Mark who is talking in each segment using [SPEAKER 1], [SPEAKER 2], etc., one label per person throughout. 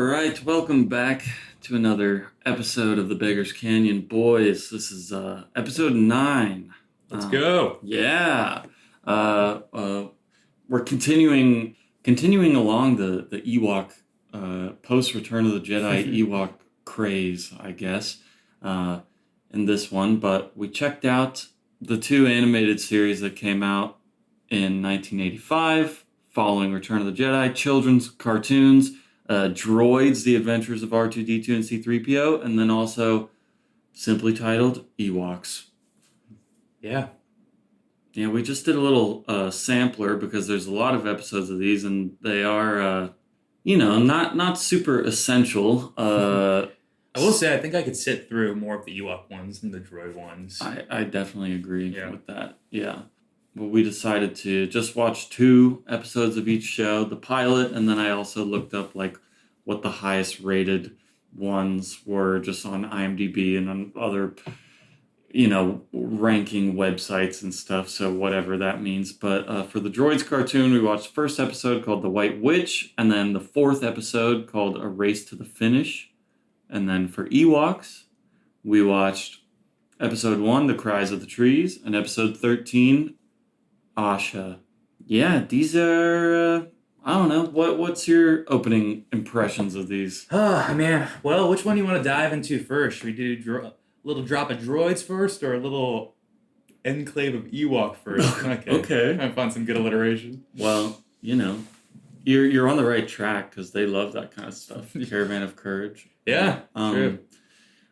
[SPEAKER 1] right, welcome back to another episode of the Beggars Canyon Boys. This is episode 9.
[SPEAKER 2] Let's go.
[SPEAKER 1] Yeah. Uh, uh, we're continuing along the Ewok post Return of the Jedi Ewok craze, I guess, in this one. But we checked out the 2 animated series that came out in 1985 following Return of the Jedi, children's cartoons. Droids, The Adventures of R2-D2 and C-3PO, and then also simply titled Ewoks.
[SPEAKER 2] Yeah.
[SPEAKER 1] Yeah, we just did a little sampler because there's a lot of episodes of these, and they are, not super essential.
[SPEAKER 2] I will say, I think I could sit through more of the Ewok ones than the Droid ones.
[SPEAKER 1] I definitely agree with that. Yeah. But we decided to just watch 2 episodes of each show, the pilot, and then I also looked up what the highest rated ones were just on IMDb and on other, ranking websites and stuff. So whatever that means. But for the Droids cartoon, we watched the first episode called The White Witch, and then the 4th episode called A Race to the Finish. And then for Ewoks, we watched episode 1, The Cries of the Trees, and episode 13, Asha. Yeah, these are, I don't know. What's your opening impressions of these?
[SPEAKER 2] Oh, man. Well, which one do you want to dive into first? Should we do a little drop of Droids first or a little enclave of Ewok first?
[SPEAKER 1] Okay.
[SPEAKER 2] I'm trying to find some good alliteration.
[SPEAKER 1] Well, you're on the right track because they love that kind of stuff. Caravan of Courage.
[SPEAKER 2] Yeah, true.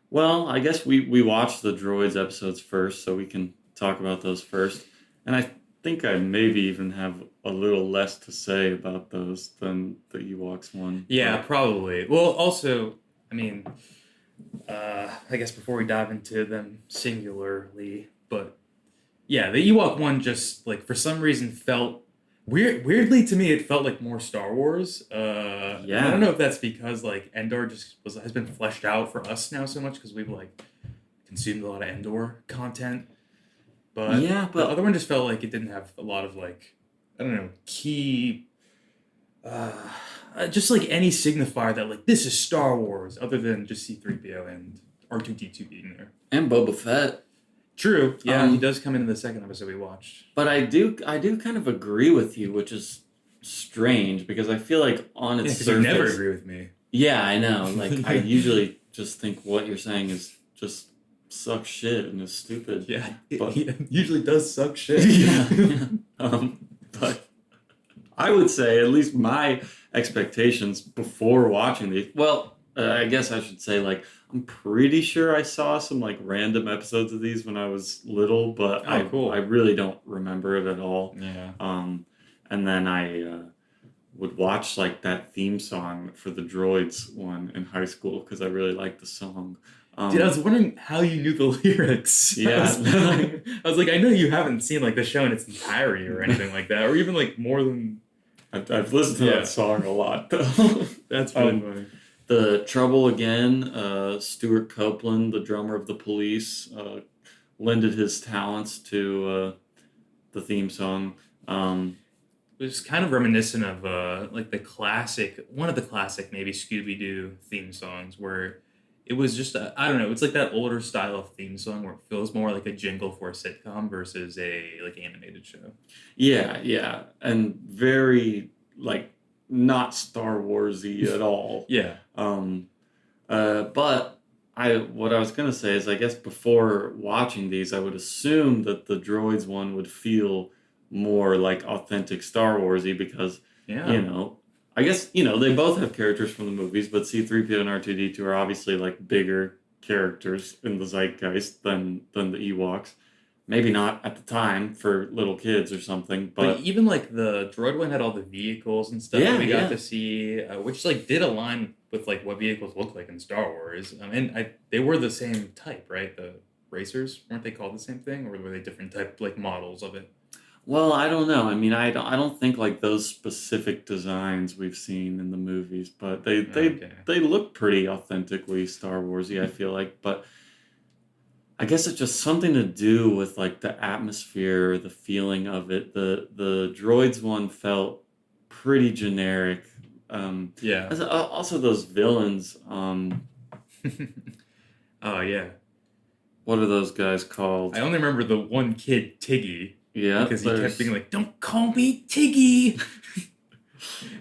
[SPEAKER 1] Well, I guess we watched the Droids episodes first, so we can talk about those first. And I think I maybe even have a little less to say about those than the Ewoks one.
[SPEAKER 2] Yeah, probably. Well, also, I mean, I guess before we dive into them singularly, but yeah, the Ewok one just, for some reason felt weirdly to me, it felt like more Star Wars.
[SPEAKER 1] Yeah.
[SPEAKER 2] I don't know if that's because, Endor has been fleshed out for us now so much because we've, consumed a lot of Endor content. But the other one just felt like it didn't have a lot of, I don't know, key, just any signifier that, this is Star Wars, other than just C-3PO and R2-D2 being there.
[SPEAKER 1] And Boba Fett.
[SPEAKER 2] True. Yeah, he does come into the second episode we watched.
[SPEAKER 1] But I do kind of agree with you, which is strange, because I feel like on its surface...
[SPEAKER 2] you never agree with me.
[SPEAKER 1] Yeah, I know. I usually just think what you're saying is just sucks shit and is stupid.
[SPEAKER 2] Yeah,
[SPEAKER 1] but
[SPEAKER 2] it usually does suck shit.
[SPEAKER 1] yeah. But I would say at least my expectations before watching these. Well, I guess I should say I'm pretty sure I saw some random episodes of these when I was little, but I really don't remember it at all.
[SPEAKER 2] Yeah.
[SPEAKER 1] And then I would watch that theme song for the Droids one in high school because I really liked the song.
[SPEAKER 2] Dude, I was wondering how you knew the lyrics.
[SPEAKER 1] Yeah.
[SPEAKER 2] I was like, I know you haven't seen the show in its entirety or anything like that, or even more than...
[SPEAKER 1] I've listened to that song a lot, though.
[SPEAKER 2] That's really funny.
[SPEAKER 1] The Trouble Again, Stuart Copeland, the drummer of the Police, lended his talents to the theme song.
[SPEAKER 2] It was kind of reminiscent of the classic, one of the classic maybe Scooby-Doo theme songs where it was just, I don't know, it's that older style of theme song where it feels more like a jingle for a sitcom versus a animated show.
[SPEAKER 1] Yeah. And very, not Star Wars-y at all.
[SPEAKER 2] Yeah.
[SPEAKER 1] But what I was going to say is I guess before watching these, I would assume that the Droids one would feel more authentic Star Wars-y because, I guess, they both have characters from the movies, but C-3PO and R2-D2 are obviously bigger characters in the zeitgeist than the Ewoks. Maybe not at the time for little kids or something, but
[SPEAKER 2] even the Droid one had all the vehicles and stuff that we got to see, which did align with what vehicles look like in Star Wars. They were the same type, right? The racers, weren't they called the same thing, or were they different type models of it?
[SPEAKER 1] Well, I don't know. I mean, I don't think those specific designs we've seen in the movies, but they look pretty authentically Star Wars-y, I feel like. But I guess it's just something to do with the atmosphere, the feeling of it. The Droids one felt pretty generic
[SPEAKER 2] Yeah.
[SPEAKER 1] Also, those villains.
[SPEAKER 2] Oh yeah.
[SPEAKER 1] What are those guys called?
[SPEAKER 2] I only remember the one kid, Tiggy,
[SPEAKER 1] Yeah,
[SPEAKER 2] because he kept being like, "Don't call me Tiggy."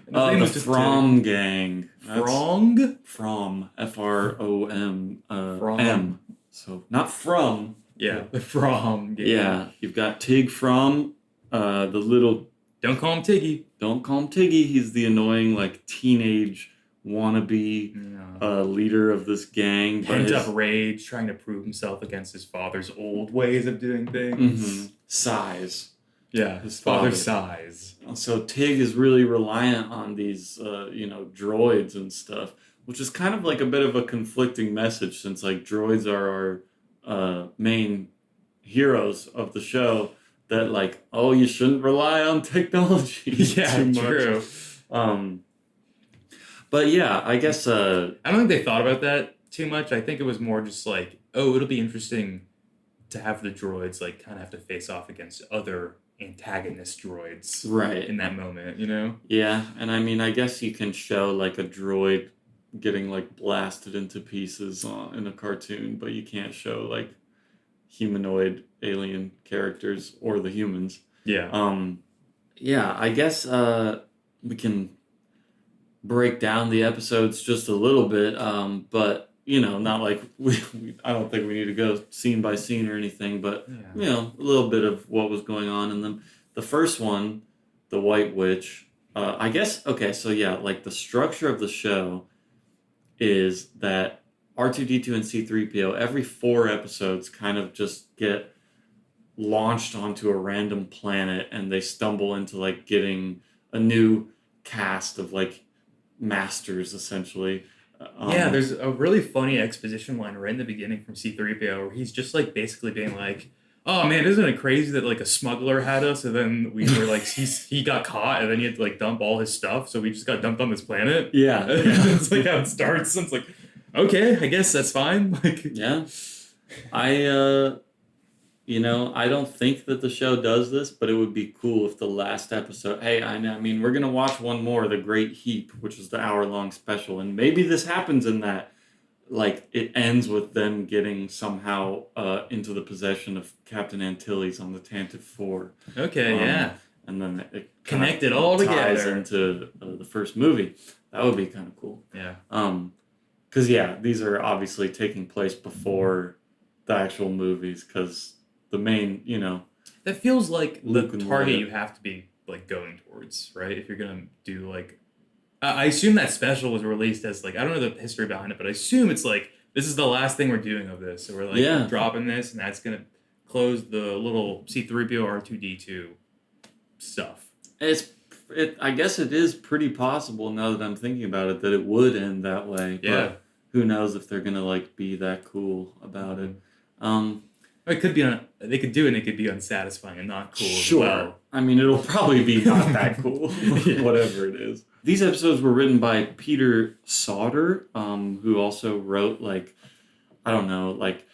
[SPEAKER 2] And his name
[SPEAKER 1] the
[SPEAKER 2] was just
[SPEAKER 1] From gang.
[SPEAKER 2] Frong.
[SPEAKER 1] From From
[SPEAKER 2] From.
[SPEAKER 1] M. So not from.
[SPEAKER 2] Yeah, the From gang.
[SPEAKER 1] Yeah, you've got Tig from the little.
[SPEAKER 2] Don't call him Tiggy.
[SPEAKER 1] Don't call him Tiggy. He's the annoying like teenage wannabe leader of this gang.
[SPEAKER 2] Pent up rage, trying to prove himself against his father's old ways of doing things.
[SPEAKER 1] Size.
[SPEAKER 2] Yeah, his father's size.
[SPEAKER 1] So Tig is really reliant on these, droids and stuff, which is kind of like a bit of a conflicting message since like droids are our main heroes of the show. That like, oh, you shouldn't rely on technology.
[SPEAKER 2] Yeah,
[SPEAKER 1] too much.
[SPEAKER 2] True.
[SPEAKER 1] But yeah, I guess.
[SPEAKER 2] I don't think they thought about that too much. I think it was more just like, oh, it'll be interesting to have the droids like kind of have to face off against other antagonist droids,
[SPEAKER 1] right,
[SPEAKER 2] in that moment, you know?
[SPEAKER 1] Yeah, and I mean, I guess you can show like a droid getting like blasted into pieces in a cartoon, but you can't show like humanoid alien characters or the humans.
[SPEAKER 2] Yeah.
[SPEAKER 1] Yeah, I guess we can break down the episodes just a little bit, but not like I don't think we need to go scene by scene or anything, but a little bit of what was going on in them. The first one, the White Witch, I guess. Okay, so yeah, like the structure of the show is that R2D2 and C3PO every 4 episodes kind of just get launched onto a random planet, and they stumble into like getting a new cast of like masters essentially.
[SPEAKER 2] Yeah, there's a really funny exposition line right in the beginning from C3PO where he's just like basically being like, "Oh man, isn't it crazy that like a smuggler had us and then we were like he got caught and then he had to like dump all his stuff, so we just got dumped on this planet."
[SPEAKER 1] Yeah.
[SPEAKER 2] It's like how it starts. And it's like, okay, I guess that's fine. Like,
[SPEAKER 1] yeah, I I don't think that the show does this, but it would be cool if the last episode. Hey, I mean, we're gonna watch one more, The Great Heep, which is the hour-long special, and maybe this happens in that. Like it ends with them getting somehow into the possession of Captain Antilles on the Tantive 4.
[SPEAKER 2] Okay, yeah,
[SPEAKER 1] and then it
[SPEAKER 2] connect it all
[SPEAKER 1] ties
[SPEAKER 2] together
[SPEAKER 1] into the first movie. That would be kind of cool.
[SPEAKER 2] Yeah.
[SPEAKER 1] Because these are obviously taking place before the actual movies. Because the main,
[SPEAKER 2] that feels like
[SPEAKER 1] Luke
[SPEAKER 2] the
[SPEAKER 1] and
[SPEAKER 2] target
[SPEAKER 1] Leia.
[SPEAKER 2] you have to be like going towards, right? If you're gonna do like, I assume that special was released as like, I don't know the history behind it, but I assume it's like this is the last thing we're doing of this, so we're like dropping this, and that's gonna close the little C3PO R2D2 stuff.
[SPEAKER 1] I guess it is pretty possible now that I'm thinking about it that it would end that way.
[SPEAKER 2] Yeah.
[SPEAKER 1] But who knows if they're gonna like be that cool about it.
[SPEAKER 2] It could be they could do it and it could be unsatisfying and not cool
[SPEAKER 1] Sure.
[SPEAKER 2] as well.
[SPEAKER 1] I mean, it'll probably be not that cool, whatever it is. These episodes were written by Peter Sauter, who also wrote like, I don't know, like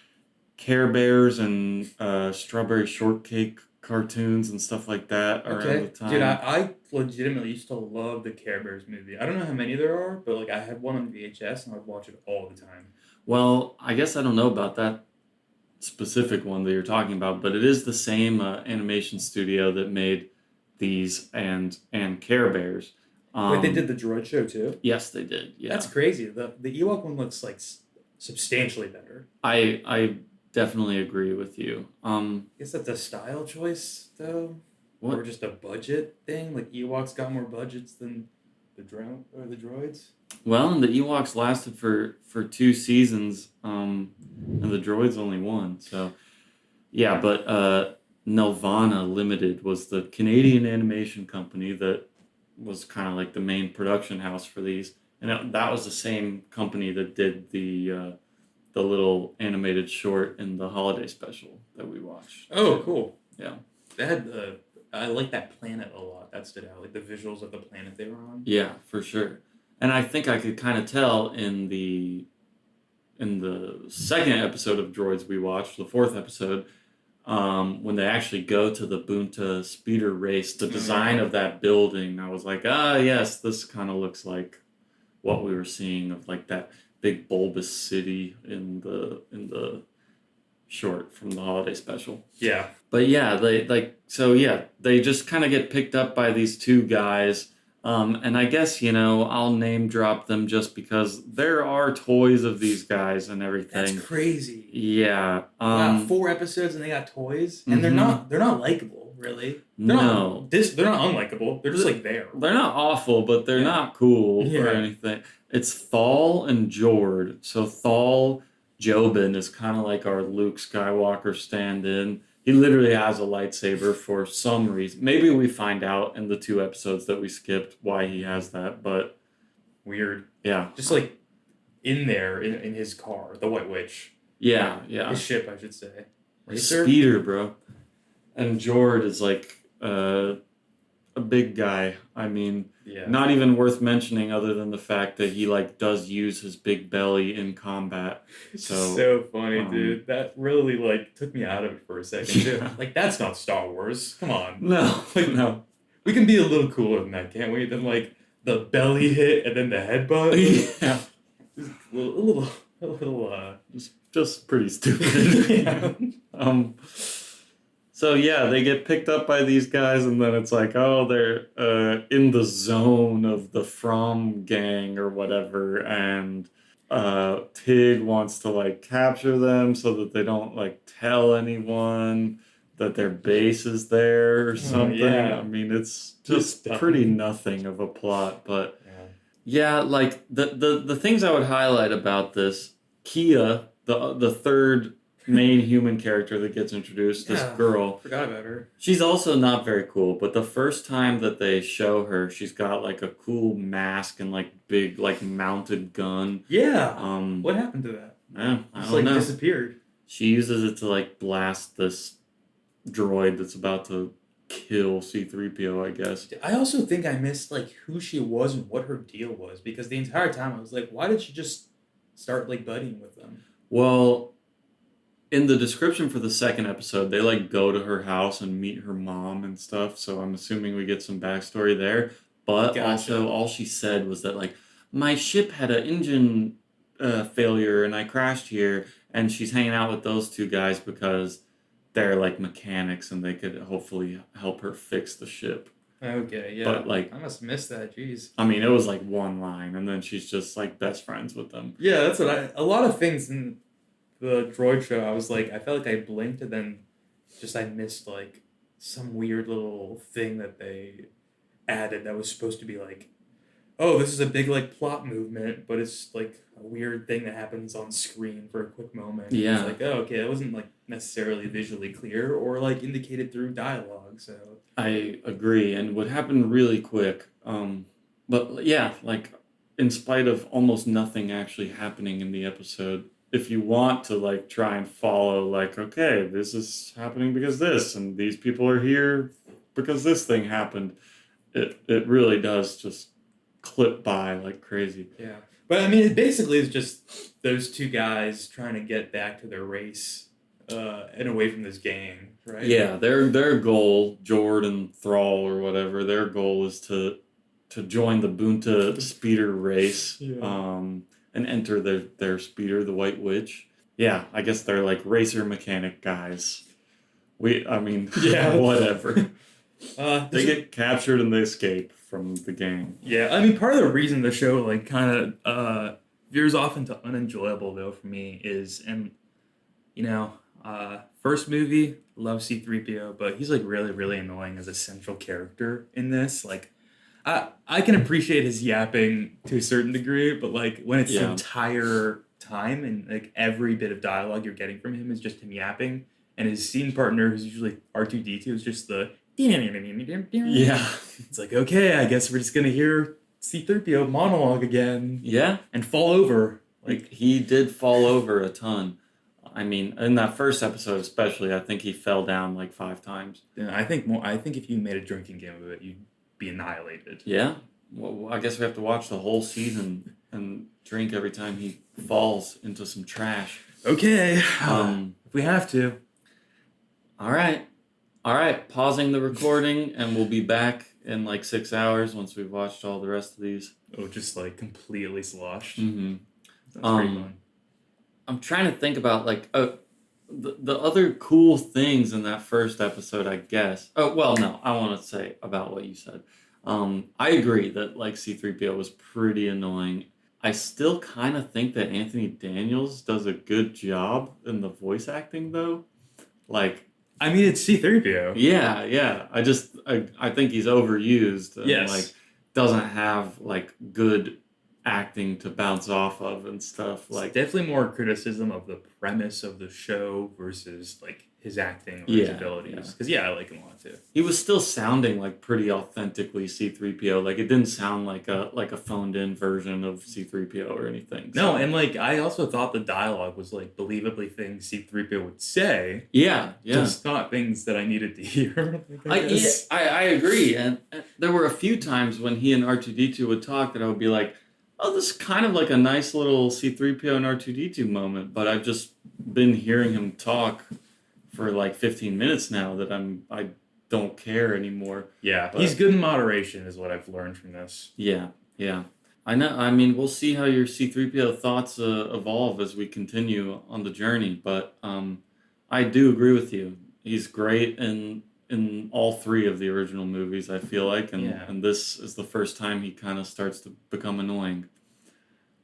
[SPEAKER 1] Care Bears and Strawberry Shortcake cartoons and stuff like that around the time.
[SPEAKER 2] Dude, I legitimately used to love the Care Bears movie. I don't know how many there are, but like I had one on VHS and I'd watch it all the time.
[SPEAKER 1] Well, I guess I don't know about that specific one that you're talking about, but it is the same animation studio that made these and Care Bears.
[SPEAKER 2] Wait, they did the Droid show too?
[SPEAKER 1] Yes, they did. Yeah,
[SPEAKER 2] that's crazy. The Ewok one looks like substantially better.
[SPEAKER 1] I definitely agree with you.
[SPEAKER 2] I guess that's a style choice though, or just a budget thing. Like Ewoks got more budgets than the droids.
[SPEAKER 1] Well, and the Ewoks lasted for 2 seasons, and the droids only 1. So, yeah, but Nelvana Limited was the Canadian animation company that was kind of like the main production house for these, and that was the same company that did the little animated short in the holiday special that we watched.
[SPEAKER 2] Oh, cool!
[SPEAKER 1] Yeah,
[SPEAKER 2] they had I like that planet a lot. That stood out, like the visuals of the planet they were on.
[SPEAKER 1] Yeah, for sure. And I think I could kind of tell in the second episode of Droids we watched, the 4th episode, when they actually go to the Bunta speeder race, the design of that building, I was like, yes, this kind of looks like what we were seeing of like that big bulbous city in the short from the holiday special.
[SPEAKER 2] Yeah.
[SPEAKER 1] But yeah, they just kind of get picked up by these two guys. And I guess, I'll name drop them just because there are toys of these guys and everything.
[SPEAKER 2] That's crazy.
[SPEAKER 1] Yeah.
[SPEAKER 2] Wow, 4 episodes and they got toys, and they're not likable, really. They're
[SPEAKER 1] no,
[SPEAKER 2] not unlikable. They're just like there.
[SPEAKER 1] They're not awful, but they're not cool or anything. It's Thal and Jord. So Thal Jobin is kind of like our Luke Skywalker stand-in. He literally has a lightsaber for some reason. Maybe we find out in the 2 episodes that we skipped why he has that, but
[SPEAKER 2] weird.
[SPEAKER 1] Yeah.
[SPEAKER 2] Just like in there in his car, the White Witch.
[SPEAKER 1] Yeah.
[SPEAKER 2] His ship, I should say.
[SPEAKER 1] Speeder, bro. And Jord is like a big guy. I mean, not even worth mentioning other than the fact that he like does use his big belly in combat.
[SPEAKER 2] So funny, dude. That really like took me out of it for a second too. Like, that's not Star Wars. Come on.
[SPEAKER 1] No. No.
[SPEAKER 2] We can be a little cooler than that, can't we? Than like the belly hit and then the headbutt.
[SPEAKER 1] Yeah.
[SPEAKER 2] A little
[SPEAKER 1] just pretty stupid. So yeah, they get picked up by these guys, and then it's like, oh, they're in the zone of the From gang or whatever, and Tig wants to like capture them so that they don't like tell anyone that their base is there or something. I mean, it's just pretty nothing of a plot, but yeah, like the things I would highlight about this, Kia, the third main human character that gets introduced, this girl.
[SPEAKER 2] Forgot about her.
[SPEAKER 1] She's also not very cool, but the first time that they show her, she's got like a cool mask and like big like mounted gun.
[SPEAKER 2] Yeah. What happened to that?
[SPEAKER 1] I don't know.
[SPEAKER 2] Disappeared.
[SPEAKER 1] She uses it to like blast this droid that's about to kill C-3PO, I guess.
[SPEAKER 2] I also think I missed like who she was and what her deal was, because the entire time I was like, why did she just start like buddying with them?
[SPEAKER 1] Well, in the description for the second episode, they like go to her house and meet her mom and stuff. So I'm assuming we get some backstory there. But also, all she said was that like my ship had an engine failure and I crashed here. And she's hanging out with those two guys because they're like mechanics and they could hopefully help her fix the ship.
[SPEAKER 2] Okay, yeah.
[SPEAKER 1] But like,
[SPEAKER 2] I must have missed that. Jeez.
[SPEAKER 1] I mean, it was like one line, and then she's just like best friends with them.
[SPEAKER 2] Yeah, that's what a lot of things in the droid show, I was like, I felt like I blinked and then just I missed like some weird little thing that they added that was supposed to be like, oh, this is a big like plot movement, but it's like a weird thing that happens on screen for a quick moment.
[SPEAKER 1] Yeah.
[SPEAKER 2] It's like, oh, okay, it wasn't like necessarily visually clear or like indicated through dialogue. So
[SPEAKER 1] I agree, and what happened really quick. But yeah, like in spite of almost nothing actually happening in the episode, if you want to like try and follow, like, okay, this is happening because this, and these people are here because this thing happened, it really does just clip by like crazy.
[SPEAKER 2] Yeah. But I mean, it basically is just those two guys trying to get back to their race and away from this gang, right?
[SPEAKER 1] Yeah, their goal, Jord and Thrall or whatever, their goal is to join the Bunta speeder race, and enter their speeder, the White Witch. Yeah, I guess they're like racer mechanic guys. Whatever. They get captured and they escape from the gang.
[SPEAKER 2] Yeah, I mean, part of the reason the show like kind of veers off into unenjoyable though for me is, and you know, first movie, love C-3PO, but he's like really, really annoying as a central character in this. Like, I can appreciate his yapping to a certain degree, but like when it's the entire time and like every bit of dialogue you're getting from him is just him yapping, and his scene partner, who's usually R2-D2, is just the It's like, okay, I guess we're just gonna hear C-3PO monologue again.
[SPEAKER 1] Yeah,
[SPEAKER 2] and fall over.
[SPEAKER 1] Like he did fall over a ton. I mean, in that first episode especially, I think he fell down like 5 times.
[SPEAKER 2] Yeah, I think if you made a drinking game of it, you'd be annihilated.
[SPEAKER 1] Yeah. Well, I guess we have to watch the whole season and drink every time he falls into some trash.
[SPEAKER 2] Okay. If we have to.
[SPEAKER 1] All right. All right. Pausing the recording, and we'll be back in like 6 hours once we've watched all the rest of these.
[SPEAKER 2] Oh, just like completely sloshed.
[SPEAKER 1] Mm-hmm.
[SPEAKER 2] That's pretty fun.
[SPEAKER 1] I'm trying to think about like the other cool things in that first episode, I guess. Oh, well, no, I want to say about what you said. I agree that like C-3PO was pretty annoying. I still kind of think that Anthony Daniels does a good job in the voice acting, though. Like,
[SPEAKER 2] I mean, it's C-3PO.
[SPEAKER 1] yeah. I think he's overused and
[SPEAKER 2] Yes.
[SPEAKER 1] like doesn't have like good acting to bounce off of and stuff. Like,
[SPEAKER 2] It's definitely more criticism of the premise of the show versus like his acting or his abilities. Because I like him a lot too.
[SPEAKER 1] he was still sounding like pretty authentically C-3PO. Like, it didn't sound like a phoned in version of C-3PO or anything.
[SPEAKER 2] No, and like I also thought the dialogue was like believably things C-3PO would say.
[SPEAKER 1] Yeah.
[SPEAKER 2] Just not things that I needed to hear.
[SPEAKER 1] I agree. And there were a few times when he and R2-D2 would talk that I would be like, oh, this is kind of like a nice little C-3PO and R2-D2 moment, but I've just been hearing him talk for like 15 minutes now that I don't care anymore.
[SPEAKER 2] Yeah, he's good in moderation is what I've learned from this.
[SPEAKER 1] Yeah. I know. I mean, we'll see how your C-3PO thoughts evolve as we continue on the journey, but I do agree with you. He's great in all three of the original movies, I feel like, and this is the first time he kind of starts to become annoying.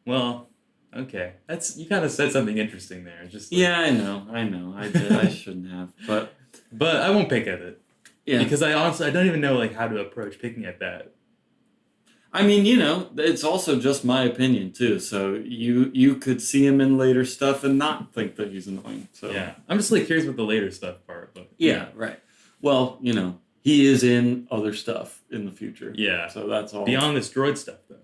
[SPEAKER 2] Well, okay, you kind of said something interesting there. Just like,
[SPEAKER 1] I know, I did, I shouldn't have, but
[SPEAKER 2] I won't pick at it.
[SPEAKER 1] Yeah,
[SPEAKER 2] because I don't even know like how to approach picking at that.
[SPEAKER 1] I mean, it's also just my opinion too. So you could see him in later stuff and not think that he's annoying. So
[SPEAKER 2] yeah, I'm just like curious with the later stuff part, but
[SPEAKER 1] right. Well, he is in other stuff in the future.
[SPEAKER 2] Yeah.
[SPEAKER 1] So that's all.
[SPEAKER 2] Beyond this droid stuff, though.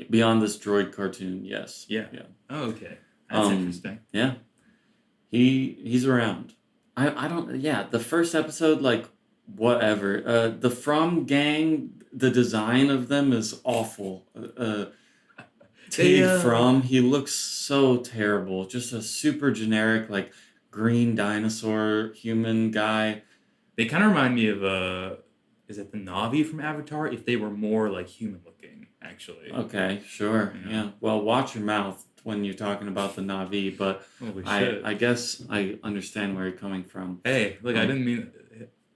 [SPEAKER 1] Beyond this droid cartoon, yes.
[SPEAKER 2] Yeah. Oh, okay. That's interesting.
[SPEAKER 1] Yeah. He's around. I don't. Yeah. The first episode, like, whatever. The From gang, the design of them is awful. Tig From, he looks so terrible. Just a super generic, like, green dinosaur human guy.
[SPEAKER 2] They kind of remind me of is it the Na'vi from Avatar? If they were more like human looking, actually.
[SPEAKER 1] Okay, sure, yeah. Well, watch your mouth when you're talking about the Na'vi, but I guess I understand where you're coming from.
[SPEAKER 2] Hey, look, I didn't mean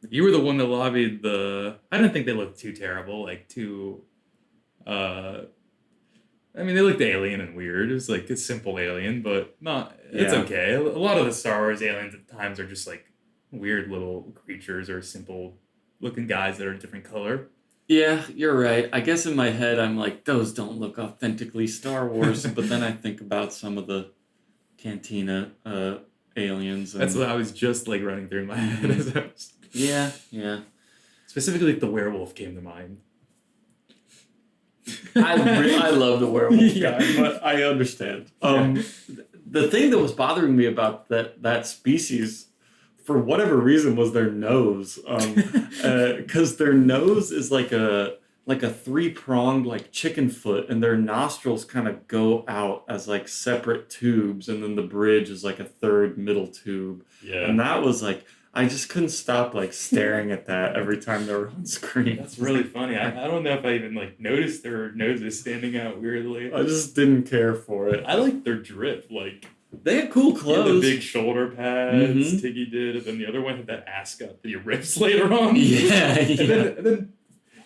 [SPEAKER 2] you were the one that lobbied the. I didn't think they looked too terrible, like too. I mean, they looked alien and weird. It was like a simple alien, but not. It's okay. A lot of the Star Wars aliens at times are just like weird little creatures or simple looking guys that are a different color.
[SPEAKER 1] Yeah, you're right. I guess in my head I'm like, those don't look authentically Star Wars, but then I think about some of the Cantina aliens.
[SPEAKER 2] That's what I was just like running through my head as I was...
[SPEAKER 1] Yeah.
[SPEAKER 2] Specifically, the werewolf came to mind.
[SPEAKER 1] I love the werewolf guy, but I understand. The thing that was bothering me about that species, for whatever reason, was their nose. Because their nose is like a 3-pronged like chicken foot, and their nostrils kind of go out as like separate tubes, and then the bridge is like a third middle tube.
[SPEAKER 2] Yeah.
[SPEAKER 1] And that was like, I just couldn't stop like staring at that every time they were on screen.
[SPEAKER 2] That's really funny. I don't know if I even like noticed their noses standing out weirdly.
[SPEAKER 1] I just didn't care for it.
[SPEAKER 2] I like their drip, like.
[SPEAKER 1] They had cool clothes.
[SPEAKER 2] The big shoulder pads, Tiggy did, and then the other one had that ascot that he rips later on.
[SPEAKER 1] Yeah.
[SPEAKER 2] And then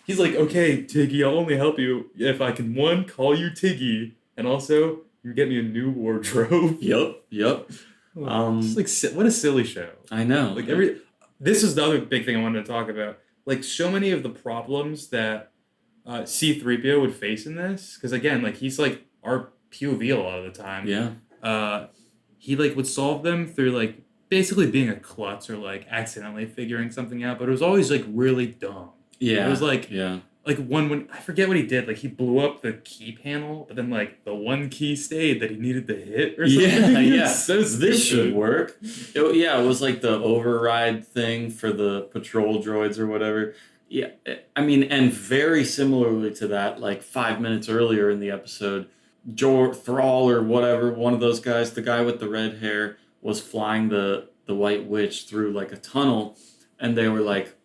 [SPEAKER 2] he's like, okay, Tiggy, I'll only help you if I can, one, call you Tiggy, and also, you get me a new wardrobe.
[SPEAKER 1] Yep.
[SPEAKER 2] Just like, what a silly show.
[SPEAKER 1] I know.
[SPEAKER 2] Like this is the other big thing I wanted to talk about. Like, so many of the problems that C-3PO would face in this, because again, like, he's like our POV a lot of the time.
[SPEAKER 1] Yeah.
[SPEAKER 2] He like would solve them through like basically being a klutz or like accidentally figuring something out, but it was always like really dumb.
[SPEAKER 1] Yeah.
[SPEAKER 2] It was like
[SPEAKER 1] yeah.
[SPEAKER 2] Like when I forget what he did, like he blew up the key panel, but then like the one key stayed that he needed to hit or something.
[SPEAKER 1] Yeah.
[SPEAKER 2] So
[SPEAKER 1] this should work. It was like the override thing for the patrol droids or whatever. Yeah, I mean, and very similarly to that, like 5 minutes earlier in the episode, Thrall or whatever, one of those guys, the guy with the red hair, was flying the the White Witch through like a tunnel, and they were like,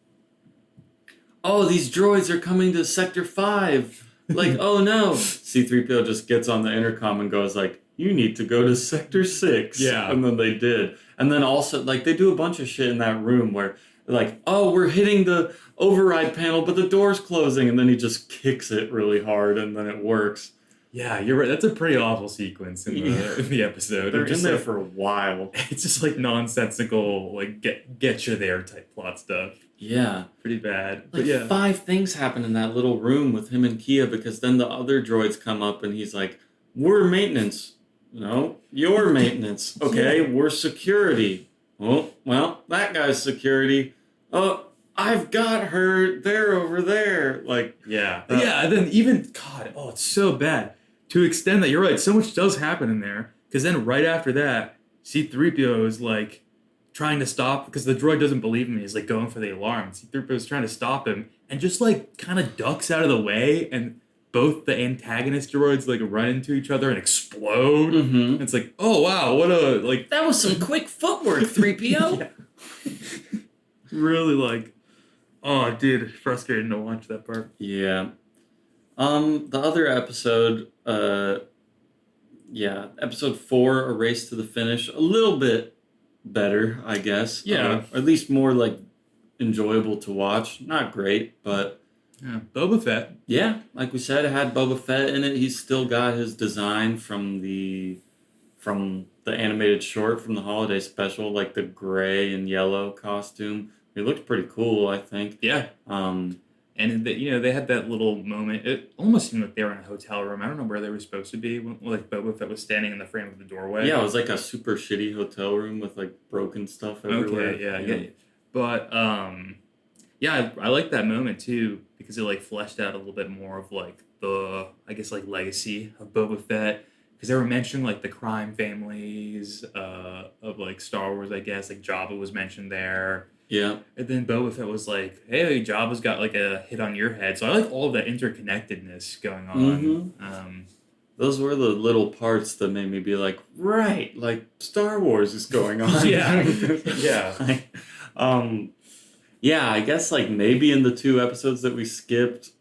[SPEAKER 1] "Oh, these droids are coming to Sector 5." Like, oh no. C-3PO just gets on the intercom and goes like, "You need to go to Sector 6."
[SPEAKER 2] Yeah.
[SPEAKER 1] And then they did. And then also, like, they do a bunch of shit in that room where they're like, "Oh, we're hitting the override panel, but the door's closing." And then he just kicks it really hard, and then it works.
[SPEAKER 2] Yeah, you're right. That's a pretty awful sequence in the episode.
[SPEAKER 1] They're
[SPEAKER 2] just
[SPEAKER 1] in there
[SPEAKER 2] like,
[SPEAKER 1] for a while.
[SPEAKER 2] it's just like nonsensical, like get you there type plot stuff.
[SPEAKER 1] Yeah.
[SPEAKER 2] Pretty bad.
[SPEAKER 1] Like,
[SPEAKER 2] But yeah.
[SPEAKER 1] 5 things happen in that little room with him and Kia, because then the other droids come up and he's like, "We're maintenance." "No, you're maintenance." "Okay, we're security." "Oh, well, that guy's security." "Oh, I've got her. They're over there." Like,
[SPEAKER 2] Yeah. Yeah, and then even, God, it's so bad. To extend that, you're right, so much does happen in there. Because then right after that, C-3PO is like trying to stop, because the droid doesn't believe him. He's like going for the alarm. C-3PO is trying to stop him and just like kind of ducks out of the way, and both the antagonist droids like run into each other and explode.
[SPEAKER 1] mm-hmm.
[SPEAKER 2] It's like, oh wow, what a like
[SPEAKER 1] That was some quick footwork, 3PO.
[SPEAKER 2] Yeah. Really like, oh dude, frustrating to watch that part.
[SPEAKER 1] Yeah. The other episode, episode 4, A Race to the Finish, a little bit better, I guess.
[SPEAKER 2] Yeah.
[SPEAKER 1] Or at least more like enjoyable to watch. Not great, but
[SPEAKER 2] Yeah, Boba Fett.
[SPEAKER 1] yeah, like we said, it had Boba Fett in it. He's still got his design from the animated short from the holiday special, like the gray and yellow costume. It looked pretty cool, I think.
[SPEAKER 2] Yeah. And they had that little moment. It almost seemed like they were in a hotel room. I don't know where they were supposed to be. Like Boba Fett was standing in the frame of the doorway.
[SPEAKER 1] Yeah, it was like a super shitty hotel room with like broken stuff everywhere.
[SPEAKER 2] Okay, yeah. But I like that moment too, because it like fleshed out a little bit more of like the, I guess, like legacy of Boba Fett. Because they were mentioning like the crime families of like Star Wars, I guess. Like Jabba was mentioned there.
[SPEAKER 1] Yeah.
[SPEAKER 2] And then Boba Fett was like, "Hey, Jabba's got like a hit on your head." So I like all of that interconnectedness going on.
[SPEAKER 1] Mm-hmm. Those were the little parts that made me be like, right, like Star Wars is going on.
[SPEAKER 2] Yeah. Yeah.
[SPEAKER 1] Yeah, I guess like maybe in the 2 episodes that we skipped,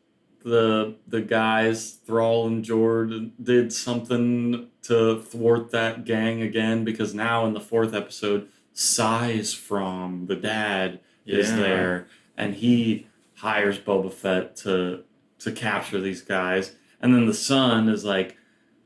[SPEAKER 1] the guys, Thrall and Jord, did something to thwart that gang again, because now in the 4th episode, Size from the dad is there, and he hires Boba Fett to capture these guys, and then the son is like,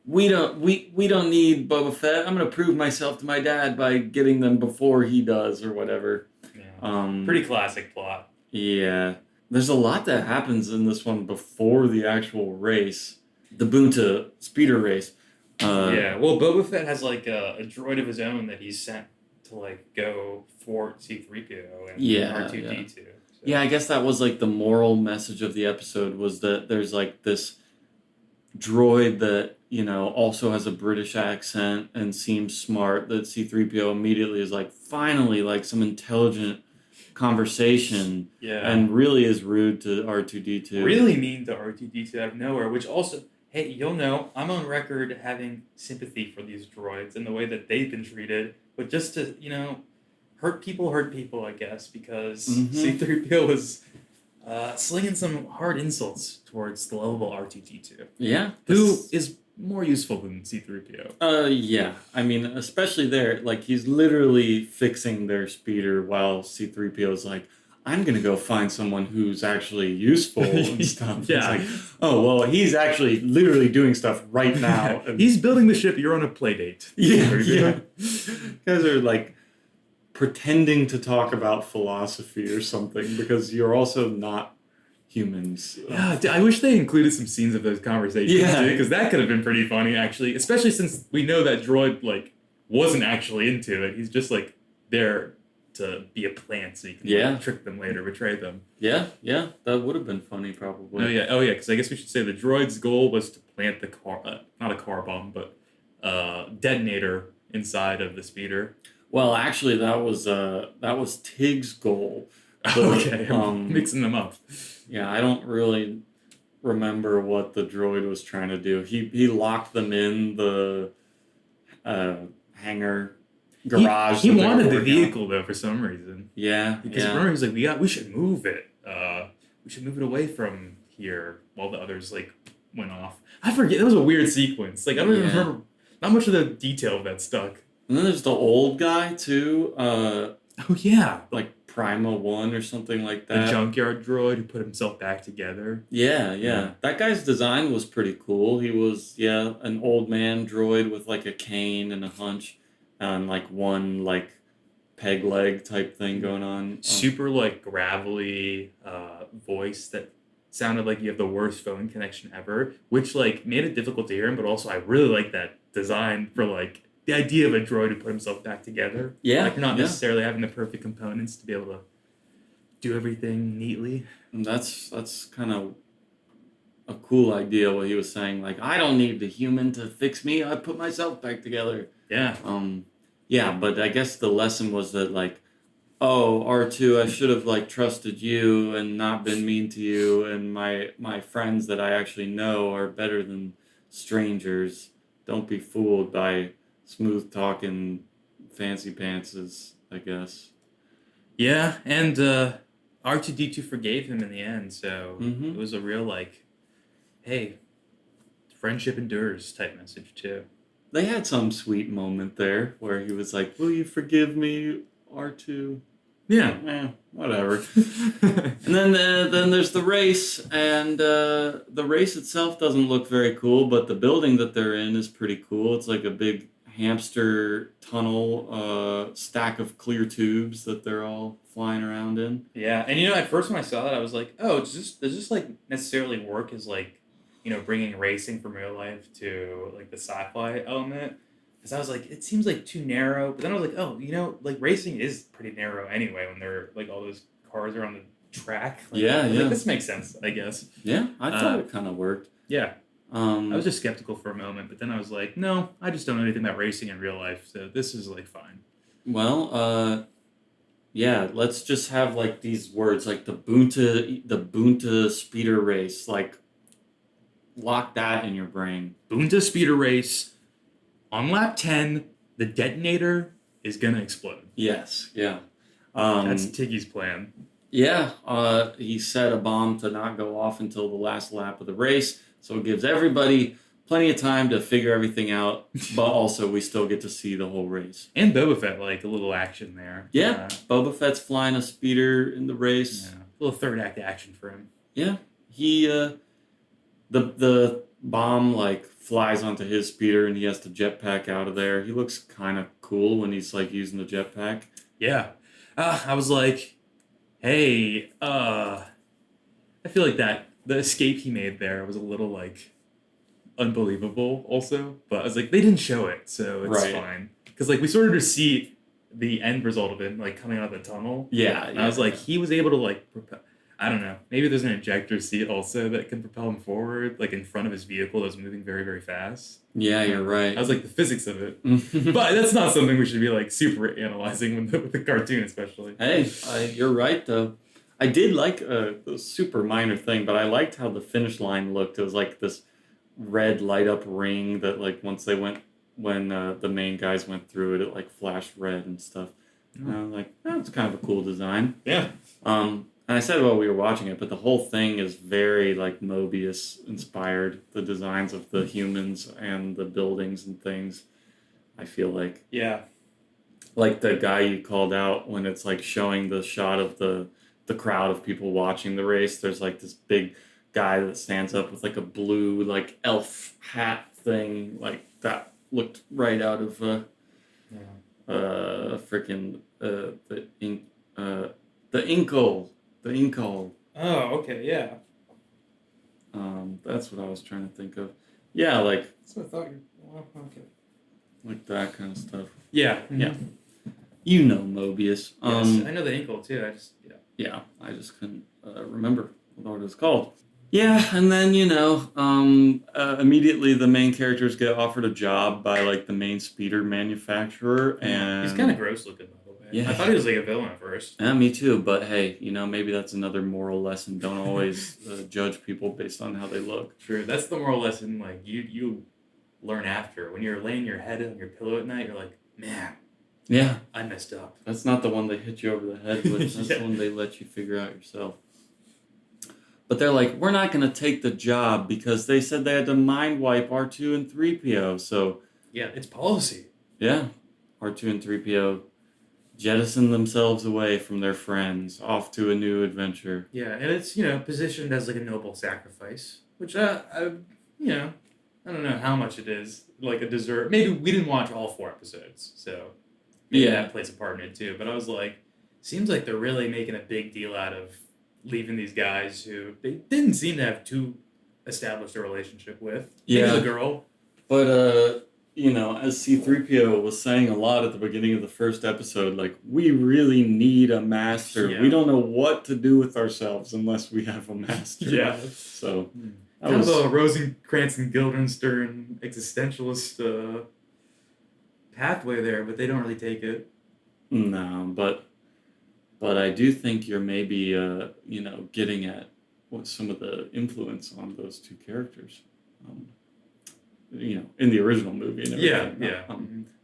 [SPEAKER 1] we don't need Boba Fett. I'm gonna prove myself to my dad by getting them before he does, or whatever.
[SPEAKER 2] Yeah. Pretty classic plot.
[SPEAKER 1] Yeah, there's a lot that happens in this one before the actual race, the Boonta speeder race.
[SPEAKER 2] Well, Boba Fett has like a droid of his own that he's sent to like go thwart C-3PO and R2-D2. So.
[SPEAKER 1] Yeah, I guess that was like the moral message of the episode, was that there's like this droid that, also has a British accent and seems smart, that C-3PO immediately is like, finally, like some intelligent conversation.
[SPEAKER 2] Yeah.
[SPEAKER 1] And really is rude to R2-D2.
[SPEAKER 2] Really mean to R2-D2 out of nowhere, which also, hey, you'll know, I'm on record having sympathy for these droids and the way that they've been treated. But just to, hurt people, I guess, because C-3PO was slinging some hard insults towards the lovable R2-D2.
[SPEAKER 1] Yeah.
[SPEAKER 2] Who is more useful than C-3PO.
[SPEAKER 1] Yeah. I mean, especially there, like, he's literally fixing their speeder while C-3PO is like, I'm going to go find someone who's actually useful and stuff.
[SPEAKER 2] Yeah.
[SPEAKER 1] It's like, oh, well, he's actually literally doing stuff right now. And
[SPEAKER 2] he's building the ship. You're on a play date.
[SPEAKER 1] Yeah. You guys are like pretending to talk about philosophy or something, because you're also not humans.
[SPEAKER 2] Yeah, I wish they included some scenes of those conversations, because that could have been pretty funny, actually, especially since we know that droid, like, wasn't actually into it. He's just, like, there to be a plant so you can like, trick them later, betray them. Yeah,
[SPEAKER 1] that would have been funny, probably.
[SPEAKER 2] Oh, yeah, because I guess we should say the droid's goal was to plant the not a car bomb, but detonator inside of the speeder.
[SPEAKER 1] Well, actually, that was Tig's goal.
[SPEAKER 2] So, okay, I'm mixing them up.
[SPEAKER 1] Yeah, I don't really remember what the droid was trying to do. He locked them in the hangar. garage.
[SPEAKER 2] He
[SPEAKER 1] that they were
[SPEAKER 2] wanted the
[SPEAKER 1] working on.
[SPEAKER 2] vehicle though for some reason.
[SPEAKER 1] Yeah,
[SPEAKER 2] Because
[SPEAKER 1] yeah.
[SPEAKER 2] remember he was like, we should move it. We should move it away from here while the others like went off. I forget. That was a weird sequence. Like I don't even
[SPEAKER 1] Yeah.
[SPEAKER 2] remember. Not much of the detail of that stuck.
[SPEAKER 1] And then there's the old guy too,
[SPEAKER 2] Oh yeah,
[SPEAKER 1] like Prima 1 or something like
[SPEAKER 2] the
[SPEAKER 1] that.
[SPEAKER 2] junkyard droid who put himself back together.
[SPEAKER 1] Yeah. That guy's design was pretty cool. He was, an old man droid with like a cane and a hunch and like one like peg leg type thing going on.
[SPEAKER 2] Super like gravelly voice that sounded like you have the worst phone connection ever, which like made it difficult to hear him, but also I really like that design for like the idea of a droid who put himself back together.
[SPEAKER 1] Yeah,
[SPEAKER 2] Like not
[SPEAKER 1] yeah.
[SPEAKER 2] necessarily having the perfect components to be able to do everything neatly.
[SPEAKER 1] And that's kind of a cool idea what he was saying. Like, I don't need the human to fix me. I put myself back together.
[SPEAKER 2] Yeah.
[SPEAKER 1] Yeah, but I guess the lesson was that like, oh, R2, I should have like trusted you and not been mean to you, and my friends that I actually know are better than strangers. Don't be fooled by smooth talking fancy pantses, I guess.
[SPEAKER 2] Yeah, and R2D2 forgave him in the end, so
[SPEAKER 1] Mhm.
[SPEAKER 2] it was a real like, hey, friendship endures type message too.
[SPEAKER 1] They had some sweet moment there where he was like, "Will you forgive me, R2?"
[SPEAKER 2] Yeah.
[SPEAKER 1] Whatever. And then there's the race, and the race itself doesn't look very cool, but the building that they're in is pretty cool. It's like a big hamster tunnel, stack of clear tubes that they're all flying around in.
[SPEAKER 2] Yeah, and at first when I saw that, I was like, oh, does this like necessarily work as like, bringing racing from real life to like the sci-fi element? Because I was like, it seems like too narrow. But then I was like, oh, like racing is pretty narrow anyway when they're like all those cars are on the track. Like,
[SPEAKER 1] Yeah,
[SPEAKER 2] I was
[SPEAKER 1] yeah.
[SPEAKER 2] like, this makes sense, I guess.
[SPEAKER 1] Yeah, I thought it kind of worked.
[SPEAKER 2] Yeah.
[SPEAKER 1] I
[SPEAKER 2] I was just skeptical for a moment, but then I was like, no, I just don't know anything about racing in real life, so this is like fine.
[SPEAKER 1] Well, yeah, let's just have like these words like the Bunta speeder race, like lock that in your brain.
[SPEAKER 2] Boonta speeder race on lap 10. The detonator is gonna explode.
[SPEAKER 1] Yes, yeah.
[SPEAKER 2] That's Tiggy's plan.
[SPEAKER 1] Yeah, he set a bomb to not go off until the last lap of the race, so it gives everybody plenty of time to figure everything out, but also we still get to see the whole race.
[SPEAKER 2] And Boba Fett, like a little action there.
[SPEAKER 1] Yeah, Boba Fett's flying a speeder in the race.
[SPEAKER 2] Yeah. A little third act action for him.
[SPEAKER 1] Yeah, he the bomb like flies onto his speeder and he has to jetpack out of there. He looks kind of cool when he's like using the jetpack.
[SPEAKER 2] Yeah, I was like, hey, I feel like the escape he made there was a little like unbelievable also, but I was like, they didn't show it, so it's
[SPEAKER 1] Right.
[SPEAKER 2] fine. Because like we sort of just see the end result of it like coming out of the tunnel.
[SPEAKER 1] Yeah,
[SPEAKER 2] And I was like, he was able to like propel. I don't know. Maybe there's an ejector seat also that can propel him forward, like in front of his vehicle that's moving very, very fast.
[SPEAKER 1] Yeah, you're right.
[SPEAKER 2] I was like, the physics of it. But that's not something we should be like super analyzing with the cartoon, especially.
[SPEAKER 1] Hey, you're right though. I did like a super minor thing, but I liked how the finish line looked. It was like this red light up ring that like once they went when the main guys went through it, it like flashed red and stuff. And I was like, it's kind of a cool design.
[SPEAKER 2] Yeah.
[SPEAKER 1] And I said while we were watching it, but the whole thing is very like Mobius inspired. The designs of the humans and the buildings and things. I feel like.
[SPEAKER 2] Yeah.
[SPEAKER 1] Like the guy you called out when it's like showing the shot of the crowd of people watching the race. There's like this big guy that stands up with like a blue like elf hat thing like that looked right out of freaking the Inkle. The Inkle.
[SPEAKER 2] Oh, okay, yeah.
[SPEAKER 1] That's what I was trying to think of. Yeah, like
[SPEAKER 2] That's what I thought you. Well, okay.
[SPEAKER 1] like that kind of stuff.
[SPEAKER 2] Yeah.
[SPEAKER 1] Yeah. You know Mobius.
[SPEAKER 2] Yes, I know the ankle too.
[SPEAKER 1] Yeah, I just couldn't remember what it was called. Yeah, and then, immediately the main characters get offered a job by, like, the main speeder manufacturer, and...
[SPEAKER 2] He's kind of gross looking, by the way.
[SPEAKER 1] Yeah.
[SPEAKER 2] I thought he was like a villain at first.
[SPEAKER 1] Yeah, me too, but hey, maybe that's another moral lesson. Don't always judge people based on how they look.
[SPEAKER 2] True, that's the moral lesson, like, you learn after. When you're laying your head on your pillow at night, you're like, man,
[SPEAKER 1] Yeah.
[SPEAKER 2] I messed up.
[SPEAKER 1] That's not the one they hit you over the head with. That's
[SPEAKER 2] Yeah.
[SPEAKER 1] the one they let you figure out yourself. But they're like, we're not going to take the job because they said they had to mind wipe R2 and 3PO. So,
[SPEAKER 2] Yeah, it's policy.
[SPEAKER 1] yeah, R2 and 3PO jettison themselves away from their friends off to a new adventure.
[SPEAKER 2] Yeah, and it's, positioned as like a noble sacrifice, which, I don't know how much it is, like a dessert. Maybe we didn't watch all 4 episodes, so maybe that plays a part in it too. But I was like, seems like they're really making a big deal out of leaving these guys who they didn't seem to have too established a relationship with. Maybe the girl.
[SPEAKER 1] But, as C-3PO was saying a lot at the beginning of the first episode, like, we really need a master.
[SPEAKER 2] Yeah.
[SPEAKER 1] We don't know what to do with ourselves unless we have a master.
[SPEAKER 2] Yeah.
[SPEAKER 1] So,
[SPEAKER 2] kind of a Rosencrantz and Guildenstern existentialist pathway there, but they don't really take it.
[SPEAKER 1] No, but I do think you're maybe, getting at what some of the influence on those 2 characters. In the original movie and everything.
[SPEAKER 2] Yeah.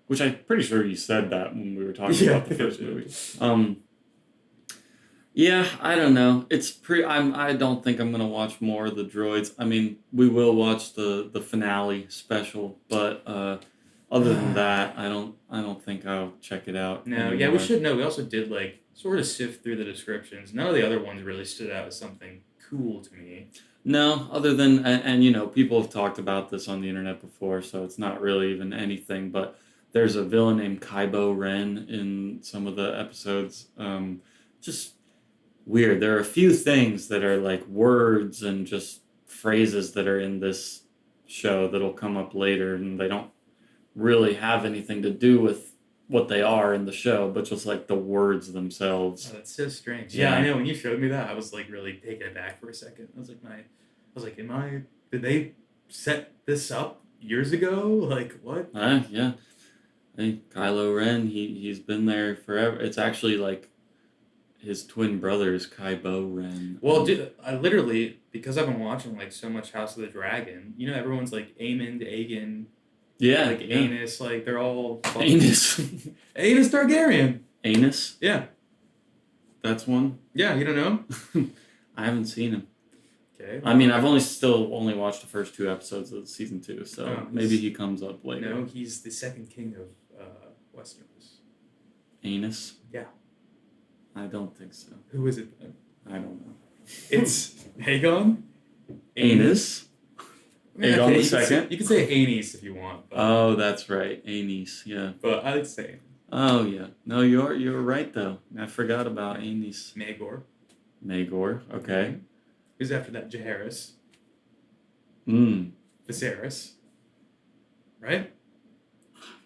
[SPEAKER 1] Which I'm pretty sure you said that when we were talking about the first movie. Yeah, I don't know. I don't think I'm gonna watch more of the Droids. I mean, we will watch the finale special, but other than that, I don't think I'll check it out.
[SPEAKER 2] No,
[SPEAKER 1] anymore.
[SPEAKER 2] yeah, we should know. We also did sort of sift through the descriptions. None of the other ones really stood out as something cool to me.
[SPEAKER 1] No, other than and people have talked about this on the internet before, so it's not really even anything. But there's a villain named Kybo Ren in some of the episodes. Just weird. There are a few things that are like words and just phrases that are in this show that'll come up later, and they don't really have anything to do with what they are in the show, but just like the words themselves.
[SPEAKER 2] Oh, that's so strange. Yeah, I know. When you showed me that, I was like really taken aback for a second. I was like, did they set this up years ago? Like, what?
[SPEAKER 1] Yeah. Hey, Kylo Ren, he's been there forever. It's actually like his twin brother is Kybo Ren.
[SPEAKER 2] Well, dude, I literally, because I've been watching like so much House of the Dragon, everyone's like Aemond, Aegon, Aenys, like they're all
[SPEAKER 1] Aenys.
[SPEAKER 2] Aenys Targaryen.
[SPEAKER 1] Aenys?
[SPEAKER 2] Yeah.
[SPEAKER 1] That's one?
[SPEAKER 2] Yeah, you don't know?
[SPEAKER 1] I haven't seen him.
[SPEAKER 2] Okay.
[SPEAKER 1] I mean, I've only watched the first 2 episodes of season 2, so maybe he comes up later.
[SPEAKER 2] No, he's the second king of Westeros.
[SPEAKER 1] Aenys?
[SPEAKER 2] Yeah.
[SPEAKER 1] I don't think so.
[SPEAKER 2] Who is it then?
[SPEAKER 1] I don't know.
[SPEAKER 2] It's Aegon?
[SPEAKER 1] Aenys? Aegon the second?
[SPEAKER 2] You can say Aenys if you want. But,
[SPEAKER 1] oh, that's right. Aenys, yeah.
[SPEAKER 2] But I like to say
[SPEAKER 1] Oh, yeah. No, you're right, though. I forgot about Aenys. Maegor, okay.
[SPEAKER 2] Who's after that? Jaehaerys. Viserys. Right?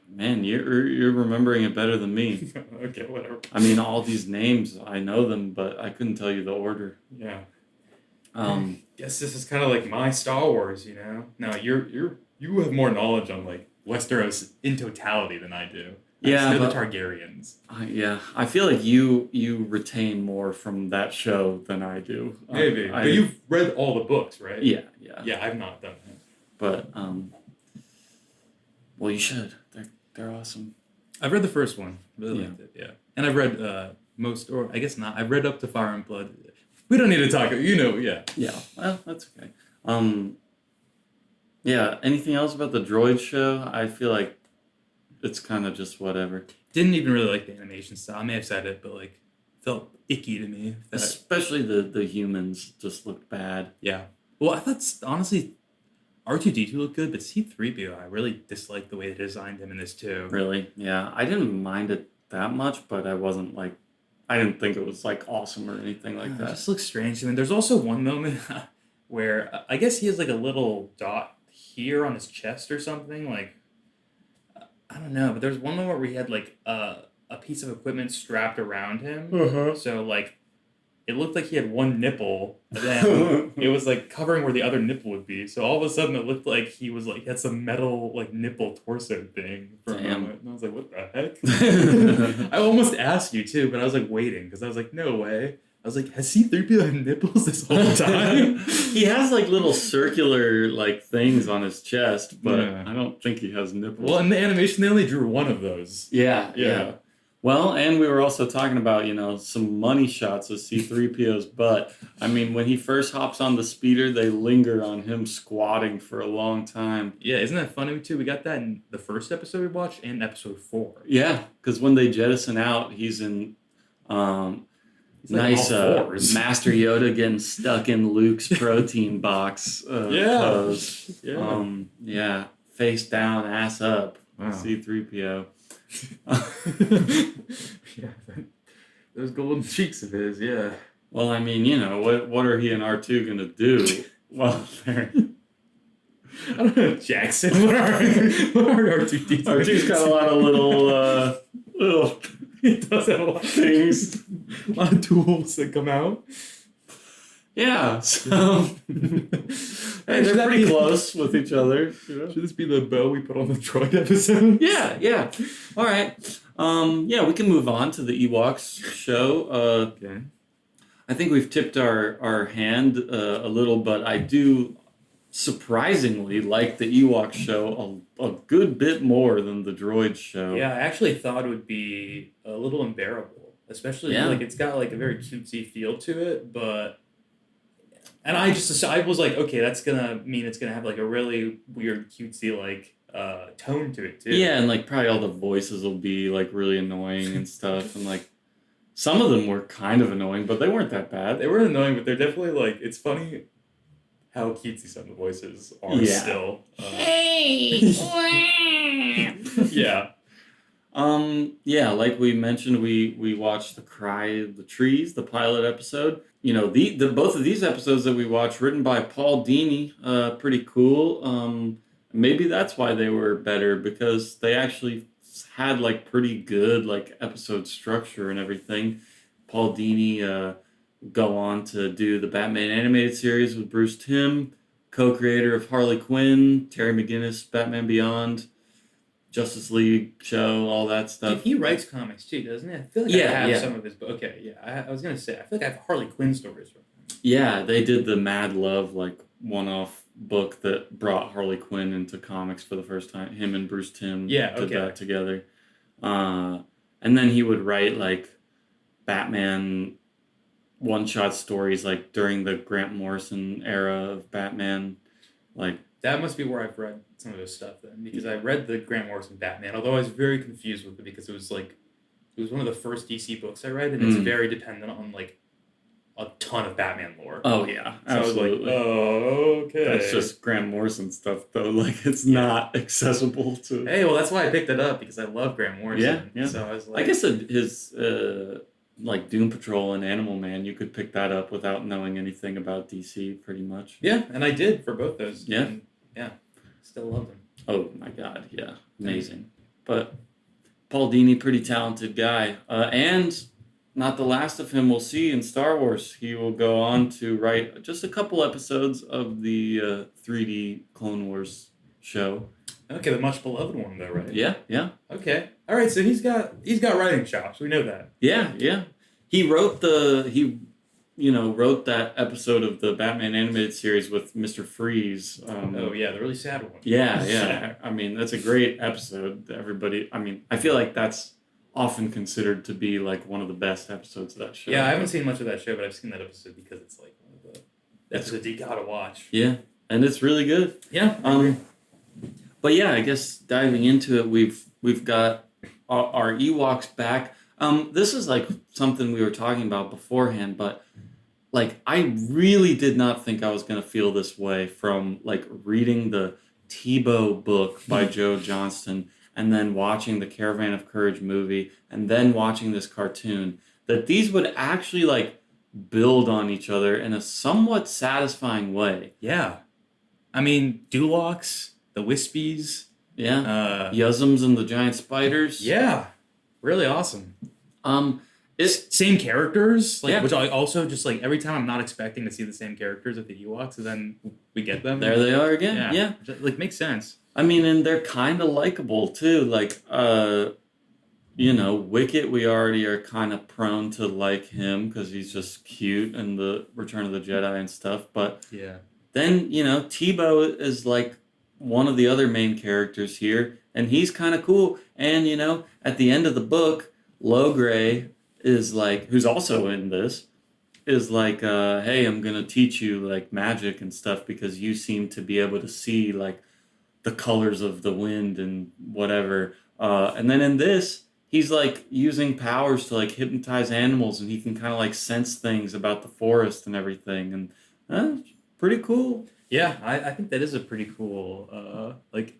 [SPEAKER 1] Man, you're remembering it better than me.
[SPEAKER 2] Okay, whatever.
[SPEAKER 1] I mean, all these names, I know them, but I couldn't tell you the order.
[SPEAKER 2] Yeah.
[SPEAKER 1] Guess
[SPEAKER 2] this is kind of like my Star Wars, No, you have more knowledge on like Westeros in totality than I do.
[SPEAKER 1] Yeah,
[SPEAKER 2] the Targaryens.
[SPEAKER 1] Yeah, I feel like you retain more from that show than I do.
[SPEAKER 2] Maybe, but you've read all the books, right?
[SPEAKER 1] Yeah.
[SPEAKER 2] Yeah, I've not done that.
[SPEAKER 1] But well, you should. They're awesome.
[SPEAKER 2] I've read the first one. Really liked it. Yeah, and I've read most, or I guess not. I've read up to Fire and Blood. We don't need to talk. Yeah.
[SPEAKER 1] Yeah. Well, that's okay. Yeah. Anything else about the Droid show? I feel like it's kind of just whatever.
[SPEAKER 2] Didn't even really like the animation style. I may have said it, but like felt icky to me.
[SPEAKER 1] Especially the humans just looked bad.
[SPEAKER 2] Yeah. Well, I thought honestly, R2-D2 looked good, but C-3PO, I really disliked the way they designed him in this too.
[SPEAKER 1] Really? Yeah. I didn't mind it that much, but I wasn't like. I didn't think it was like awesome or anything like that.
[SPEAKER 2] It just looks strange to me. There's also one moment where I guess he has like a little dot here on his chest or something. Like, I don't know, but there's one moment where he had like a piece of equipment strapped around him.
[SPEAKER 1] Uh-huh.
[SPEAKER 2] So like, it looked like he had one nipple, and then it was like covering where the other nipple would be. So all of a sudden, it looked like he had some metal like nipple torso thing for a moment. And I was like, "What the heck?" I almost asked you too, but I was like waiting because I was like, "No way." I was like, "Has C-3PO had nipples this whole time?"
[SPEAKER 1] He has like little circular like things on his chest, but I don't think he has nipples.
[SPEAKER 2] Well, in the animation, they only drew one of those.
[SPEAKER 1] Yeah. Well, and we were also talking about, some money shots of C-3PO's butt. I mean, when he first hops on the speeder, they linger on him squatting for a long time.
[SPEAKER 2] Yeah, isn't that funny too? We got that in the first episode we watched and episode 4.
[SPEAKER 1] Yeah, because when they jettison out, he's in nice Master Yoda getting stuck in Luke's protein box pose.
[SPEAKER 2] Yeah.
[SPEAKER 1] Yeah, face down, ass up.
[SPEAKER 2] Wow.
[SPEAKER 1] C-3PO.
[SPEAKER 2] Yeah, those golden cheeks of his, yeah.
[SPEAKER 1] Well, I mean, what are he and R2 gonna do? Well, they're...
[SPEAKER 2] I don't know, Jackson. What are R2-D2?
[SPEAKER 1] R2's got a lot of little
[SPEAKER 2] He does have a lot of
[SPEAKER 1] things,
[SPEAKER 2] a lot of tools that come out.
[SPEAKER 1] Yeah, so hey, they're pretty close with each other.
[SPEAKER 2] Should this be the bow we put on the droid episode?
[SPEAKER 1] Yeah. All right. Yeah, we can move on to the Ewoks show.
[SPEAKER 2] Okay.
[SPEAKER 1] I think we've tipped our hand a little, but I do surprisingly like the Ewoks show a good bit more than the Droids show.
[SPEAKER 2] Yeah, I actually thought it would be a little unbearable, especially like it's got like a very cutesy feel to it, but. And I was like, okay, that's gonna mean it's gonna have like a really weird, cutesy like tone to it too.
[SPEAKER 1] Yeah, and like probably all the voices will be like really annoying and stuff, and like some of them were kind of annoying, but they weren't that bad.
[SPEAKER 2] They were annoying, but they're definitely like it's funny how cutesy some of the voices are still.
[SPEAKER 3] Hey!
[SPEAKER 2] Yeah.
[SPEAKER 1] Yeah, like we mentioned, we watched the Cries, the pilot episode. The both of these episodes that we watched, written by Paul Dini, pretty cool. Maybe that's why they were better, because they actually had like pretty good like episode structure and everything. Paul Dini go on to do the Batman animated series with Bruce Timm, co-creator of Harley Quinn, Terry McGinnis, Batman Beyond, Justice League show, all that stuff.
[SPEAKER 2] He writes comics too, doesn't he? I feel like I have some of his. Okay, yeah. I was gonna say I feel like I have Harley Quinn stories from him.
[SPEAKER 1] Yeah, they did the Mad Love like one-off book that brought Harley Quinn into comics for the first time. Him and Bruce Timm did that together. And then he would write like Batman one-shot stories like during the Grant Morrison era of Batman, like.
[SPEAKER 2] That must be where I've read some of his stuff then, because I read the Grant Morrison Batman, although I was very confused with it because it was one of the first DC books I read, and it's very dependent on like a ton of Batman lore.
[SPEAKER 1] Oh yeah,
[SPEAKER 2] so
[SPEAKER 1] absolutely.
[SPEAKER 2] I was like, oh okay.
[SPEAKER 1] That's just Grant Morrison stuff though. Like it's not accessible to.
[SPEAKER 2] Hey, well that's why I picked it up, because I love Grant Morrison.
[SPEAKER 1] Yeah.
[SPEAKER 2] So I was like,
[SPEAKER 1] I guess his like Doom Patrol and Animal Man, you could pick that up without knowing anything about DC, pretty much.
[SPEAKER 2] Yeah, and I did for both those.
[SPEAKER 1] Yeah.
[SPEAKER 2] And, yeah. Still love them.
[SPEAKER 1] Oh my God, yeah, amazing. But Paul Dini, pretty talented guy, and not the last of him we'll see in Star Wars. He will go on to write just a couple episodes of the 3D Clone Wars show.
[SPEAKER 2] Okay, the much beloved one though, right?
[SPEAKER 1] Yeah.
[SPEAKER 2] Okay. All right. So he's got writing chops. We know that.
[SPEAKER 1] Yeah. He wrote wrote that episode of the Batman animated series with Mr. Freeze.
[SPEAKER 2] The really sad one.
[SPEAKER 1] Yeah. I mean, that's a great episode. I feel like that's often considered to be like one of the best episodes of that show.
[SPEAKER 2] Yeah, I haven't seen much of that show, but I've seen that episode because it's like one of the episodes you gotta watch.
[SPEAKER 1] Yeah, and it's really good.
[SPEAKER 2] Yeah.
[SPEAKER 1] But yeah, I guess diving into it, we've got our Ewoks back. This is like something we were talking about beforehand, but like I really did not think I was going to feel this way from like reading the Tebow book by Joe Johnston and then watching the Caravan of Courage movie and then watching this cartoon, that these would actually like build on each other in a somewhat satisfying way.
[SPEAKER 2] Yeah. I mean, Dulocs, the Wispies.
[SPEAKER 1] Yeah. Yuzums and the giant spiders.
[SPEAKER 2] Yeah. Really awesome.
[SPEAKER 1] It's
[SPEAKER 2] same characters, which I also just like every time I'm not expecting to see the same characters of the Ewoks, and then we get them.
[SPEAKER 1] There they are again. Yeah.
[SPEAKER 2] Like makes sense.
[SPEAKER 1] I mean, and they're kind of likable too. Like, Wicket, we already are kind of prone to like him because he's just cute in the Return of the Jedi and stuff. But then Tebow is like one of the other main characters here, and he's kind of cool. And at the end of the book, Logray is like, who's also in this, is like, hey, I'm gonna teach you like magic and stuff because you seem to be able to see like the colors of the wind and whatever. And then in this, he's like using powers to like hypnotize animals, and he can kind of like sense things about the forest and everything, and pretty cool.
[SPEAKER 2] Yeah, I think that is a pretty cool like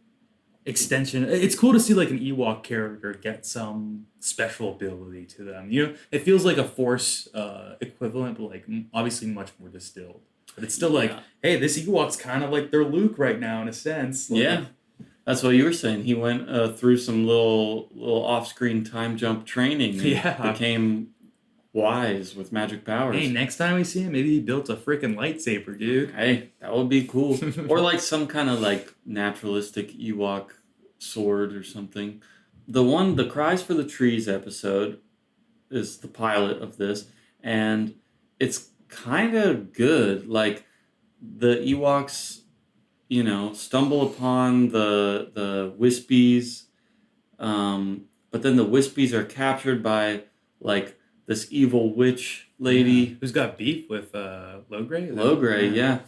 [SPEAKER 2] extension. It's cool to see like an Ewok character get some special ability to them. You know, it feels like a Force equivalent, but like obviously much more distilled. But it's still like,
[SPEAKER 1] Yeah.
[SPEAKER 2] hey, this Ewok's kind of like their Luke right now in a sense. Like,
[SPEAKER 1] Yeah, that's what you were saying. He went through some little off-screen time jump training and
[SPEAKER 2] yeah.
[SPEAKER 1] became wise with magic
[SPEAKER 2] Hey,
[SPEAKER 1] powers.
[SPEAKER 2] next time we see him, maybe he built a freaking lightsaber, dude.
[SPEAKER 1] Hey, that would be cool. Or like some kind of like naturalistic Ewok sword or something. The Cries for the Trees episode is the pilot of this, and it's kind of good. Like the Ewoks, stumble upon the Wispies, but then the Wispies are captured by like this evil witch lady,
[SPEAKER 2] Who's got beef with Logray?
[SPEAKER 1] Logray. Yeah.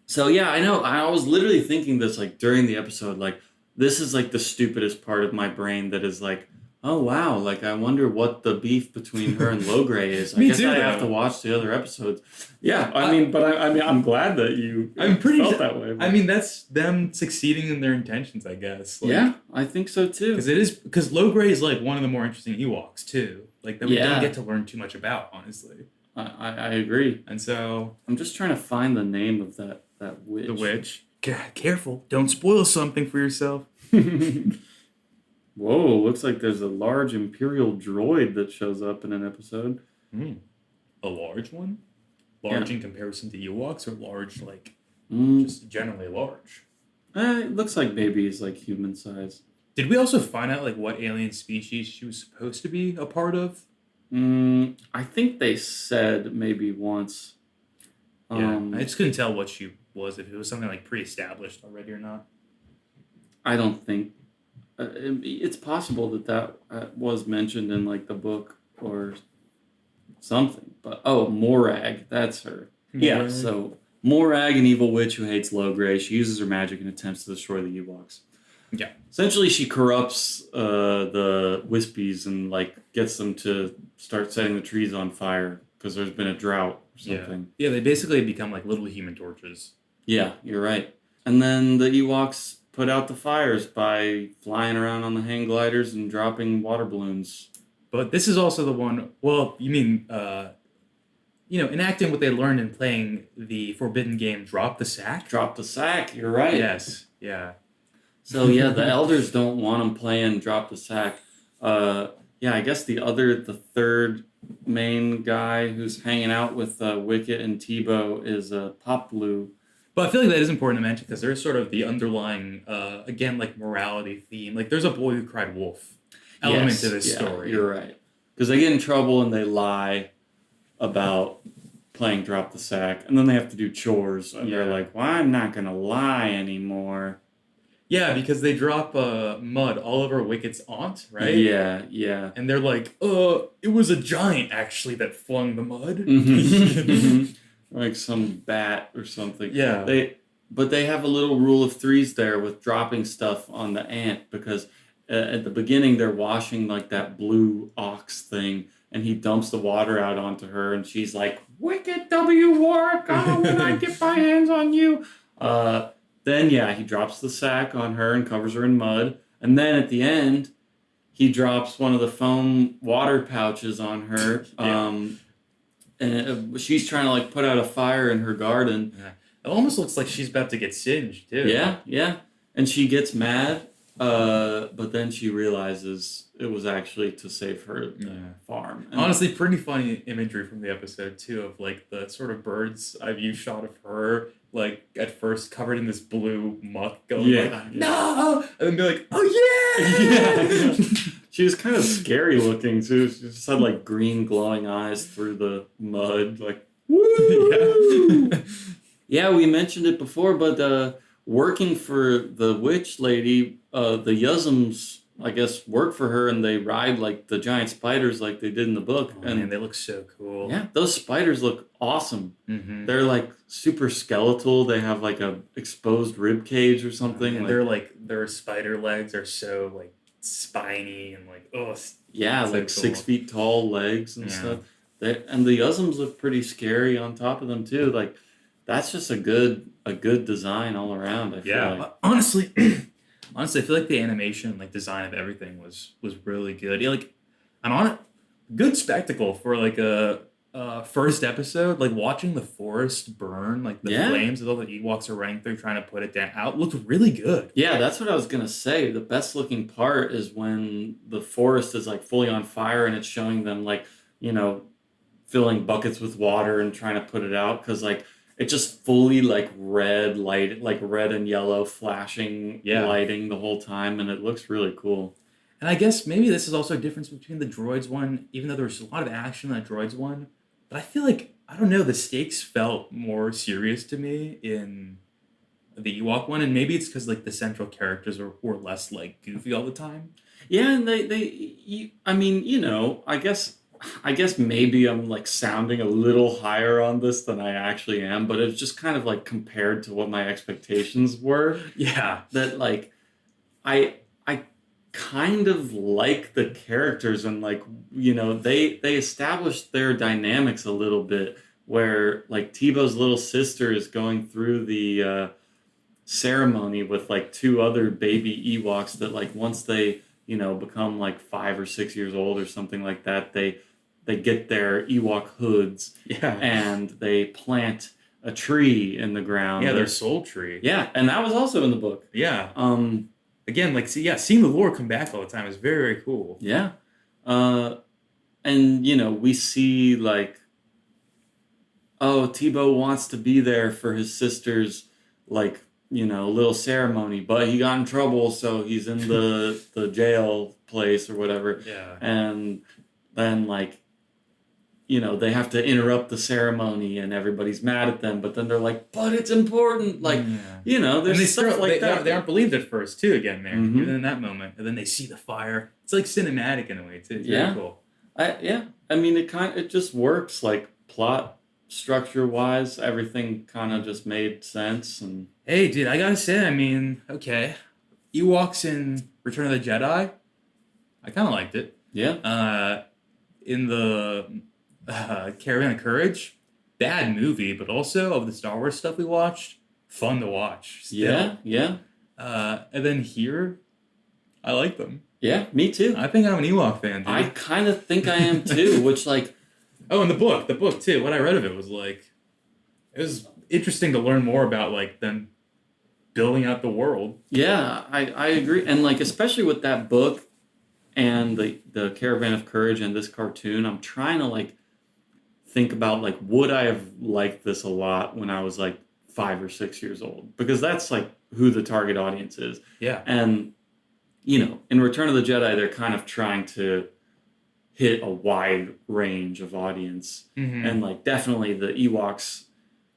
[SPEAKER 1] So yeah, I know. I was literally thinking this like during the episode, like this is like the stupidest part of my brain that is like, oh wow, like I wonder what the beef between her and Logray is. I
[SPEAKER 2] Me
[SPEAKER 1] guess
[SPEAKER 2] too,
[SPEAKER 1] I have
[SPEAKER 2] though.
[SPEAKER 1] to watch the other episodes. Yeah, I mean, I'm glad that you
[SPEAKER 2] I'm pretty
[SPEAKER 1] felt
[SPEAKER 2] sure-
[SPEAKER 1] that way.
[SPEAKER 2] I mean, that's them succeeding in their intentions, I guess. Like,
[SPEAKER 1] Yeah, I think so too.
[SPEAKER 2] because Logray is like one of the more interesting Ewoks too. Like that we
[SPEAKER 1] Yeah.
[SPEAKER 2] don't get to learn too much about, honestly.
[SPEAKER 1] I agree.
[SPEAKER 2] And so
[SPEAKER 1] I'm just trying to find the name of that witch.
[SPEAKER 2] the witch, careful, don't spoil something for yourself.
[SPEAKER 1] Whoa, looks like there's a large Imperial droid that shows up in an episode.
[SPEAKER 2] A large one, large in comparison to Ewoks, or large like just generally large.
[SPEAKER 1] It looks like maybe he's like human size.
[SPEAKER 2] Did we also find out like what alien species she was supposed to be a part of?
[SPEAKER 1] I think they said maybe once.
[SPEAKER 2] Yeah, I just couldn't tell what she was, if it was something like pre-established already or not.
[SPEAKER 1] I don't think it's possible that was mentioned in like the book or something. But Morag, that's her. Yeah,
[SPEAKER 2] Morag.
[SPEAKER 1] so Morag, an evil witch who hates Logray. She uses her magic and attempts to destroy the Ewoks.
[SPEAKER 2] Yeah.
[SPEAKER 1] Essentially, she corrupts the Wispies and like gets them to start setting the trees on fire because there's been a drought or something.
[SPEAKER 2] Yeah, they basically become like little human torches.
[SPEAKER 1] Yeah, you're right. And then the Ewoks put out the fires by flying around on the hang gliders and dropping water balloons.
[SPEAKER 2] But this is also the one, well, you mean, enacting what they learned in playing the Forbidden game, Drop the Sack?
[SPEAKER 1] Drop the sack, you're right.
[SPEAKER 2] Yes, yeah.
[SPEAKER 1] So yeah, the elders don't want them playing Drop the Sack. Yeah, I guess the third main guy who's hanging out with Wicket and Tebow is Pop Blue.
[SPEAKER 2] But I feel like that is important to mention because there's sort of the underlying, again, like morality theme. Like there's a boy who cried wolf element
[SPEAKER 1] Yes,
[SPEAKER 2] to this
[SPEAKER 1] yeah,
[SPEAKER 2] story.
[SPEAKER 1] You're right. Because they get in trouble and they lie about playing Drop the Sack, and then they have to do chores, and they're
[SPEAKER 2] Yeah.
[SPEAKER 1] like, well, I'm not going to lie anymore.
[SPEAKER 2] Yeah, because they drop mud all over Wicket's aunt, right?
[SPEAKER 1] Yeah, yeah.
[SPEAKER 2] And they're like, it was a giant actually that flung the mud.
[SPEAKER 1] Mhm. Like some bat or something.
[SPEAKER 2] Yeah.
[SPEAKER 1] But they have a little rule of threes there with dropping stuff on the ant because at the beginning they're washing like that blue ox thing, and he dumps the water out onto her, and she's like, "Wicked W. Warwick, oh, when I get my hands on you." Then he drops the sack on her and covers her in mud, and then at the end, he drops one of the foam water pouches on her.
[SPEAKER 2] Yeah.
[SPEAKER 1] And she's trying to like put out a fire in her garden.
[SPEAKER 2] Yeah. It almost looks like she's about to get singed too.
[SPEAKER 1] Yeah. And she gets mad, but then she realizes it was actually to save her farm. And
[SPEAKER 2] Honestly, pretty funny imagery from the episode too, of like the sort of bird's eye view shot of her, like at first covered in this blue muck, going like, "No!" and then be like, "Oh yeah!"
[SPEAKER 1] She was kind of scary looking too. She just had like green glowing eyes through the mud, like woo. Yeah, we mentioned it before, but working for the witch lady, the Yuzums I guess, work for her, and they ride like the giant spiders like they did in the book.
[SPEAKER 2] Oh,
[SPEAKER 1] And
[SPEAKER 2] man, they look so cool.
[SPEAKER 1] yeah, those spiders look awesome.
[SPEAKER 2] Mm-hmm.
[SPEAKER 1] They're like super skeletal. They have like a exposed rib cage or something.
[SPEAKER 2] And
[SPEAKER 1] Like
[SPEAKER 2] their spider legs are so like spiny and like
[SPEAKER 1] yeah,
[SPEAKER 2] so
[SPEAKER 1] like
[SPEAKER 2] cool.
[SPEAKER 1] 6 feet tall legs and
[SPEAKER 2] Yeah.
[SPEAKER 1] stuff. And the Usms look pretty scary on top of them too. Like that's just a good design all around. I feel like.
[SPEAKER 2] Honestly, honestly, I feel like the animation and like design of everything was really good. Yeah, like I'm on it. Good spectacle for like a first episode. Like watching the forest burn, like the
[SPEAKER 1] Yeah.
[SPEAKER 2] flames that all the Ewoks are running through, trying to put it down. Out looked really good.
[SPEAKER 1] Yeah, that's what I was gonna say. The best looking part is when the forest is like fully on fire and it's showing them like, you know, filling buckets with water and trying to put it out because like it just fully like red light, like red and yellow flashing
[SPEAKER 2] Yeah.
[SPEAKER 1] lighting the whole time, and it looks really cool.
[SPEAKER 2] And I guess maybe this is also a difference between the Droids one, even though there was a lot of action in the Droids one. But I feel like, I don't know, the stakes felt more serious to me in the Ewok one. And maybe it's because like the central characters were less like goofy all the time.
[SPEAKER 1] Yeah, and I mean, you know, I guess maybe I'm like sounding a little higher on this than I actually am, but it's just kind of like compared to what my expectations were.
[SPEAKER 2] Yeah.
[SPEAKER 1] That like I kind of like the characters and like you know they established their dynamics a little bit where like Tebow's little sister is going through the ceremony with like two other baby Ewoks that like once they you know become like 5 or 6 years old or something like that they get their Ewok hoods
[SPEAKER 2] Yeah.
[SPEAKER 1] and they plant a tree in the ground.
[SPEAKER 2] Yeah, their soul tree.
[SPEAKER 1] Yeah, and that was also in the book.
[SPEAKER 2] Yeah.
[SPEAKER 1] Um,
[SPEAKER 2] Again, like, seeing the lore come back all the time is very, very cool.
[SPEAKER 1] yeah. And, you know, we see, like, oh, Tebow wants to be there for his sister's, like, you know, little ceremony, but he got in trouble, so he's in the jail place or whatever.
[SPEAKER 2] Yeah.
[SPEAKER 1] And then, like, you know, they have to interrupt the ceremony and everybody's mad at them, but then they're like, but it's important. Like, you know, there's stuff like that.
[SPEAKER 2] They aren't believed at first, too, again, there,
[SPEAKER 1] Mhm.
[SPEAKER 2] even in that moment. And then they see the fire. It's like cinematic in a way, too. It's
[SPEAKER 1] Yeah.
[SPEAKER 2] very cool.
[SPEAKER 1] I mean, it just works, like, plot structure-wise. Everything kind of just made sense. And
[SPEAKER 2] Hey, dude, I gotta say, I mean, okay. Ewoks in Return of the Jedi, I kind of liked it.
[SPEAKER 1] yeah.
[SPEAKER 2] In the Caravan of Courage, bad movie, but also of the Star Wars stuff we watched, fun to watch. Still.
[SPEAKER 1] Yeah.
[SPEAKER 2] And then here, I like them.
[SPEAKER 1] Yeah, me too.
[SPEAKER 2] I think I'm an Ewok fan, dude.
[SPEAKER 1] I kind of think I am too, which, like...
[SPEAKER 2] Oh, and the book too. What I read of it was like, it was interesting to learn more about like them building out the world.
[SPEAKER 1] Yeah, I agree. And, like, especially with that book and the Caravan of Courage and this cartoon, I'm trying to, like, think about, like, would I have liked this a lot when I was, like, 5 or 6 years old? Because that's, like, who the target audience is.
[SPEAKER 2] Yeah.
[SPEAKER 1] And, you know, in Return of the Jedi, they're kind of trying to hit a wide range of audience.
[SPEAKER 2] Mm-hmm.
[SPEAKER 1] And, like, definitely the Ewoks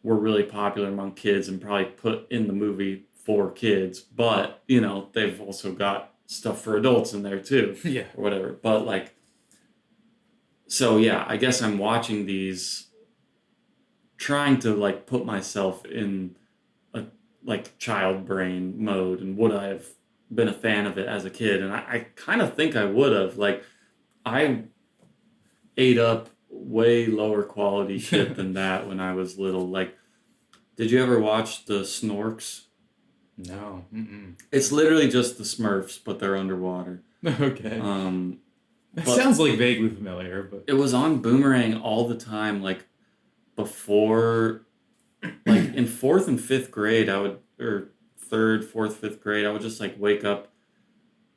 [SPEAKER 1] were really popular among kids and probably put in the movie for kids. But, you know, they've also got stuff for adults in there, too.
[SPEAKER 2] Yeah.
[SPEAKER 1] Or whatever. But, like, so, yeah, I guess I'm watching these trying to, like, put myself in a, like, child brain mode, and would I have been a fan of it as a kid? And I kind of think I would have. Like, I ate up way lower quality shit than that when I was little. Like, did you ever watch the Snorks?
[SPEAKER 2] No. Mm-mm.
[SPEAKER 1] It's literally just the Smurfs, but they're underwater.
[SPEAKER 2] Okay.
[SPEAKER 1] But
[SPEAKER 2] Sounds like vaguely familiar, but
[SPEAKER 1] it was on Boomerang all the time. Like, before, like, in 4th and 5th grade, or 3rd, 4th, 5th grade, I would just, like, wake up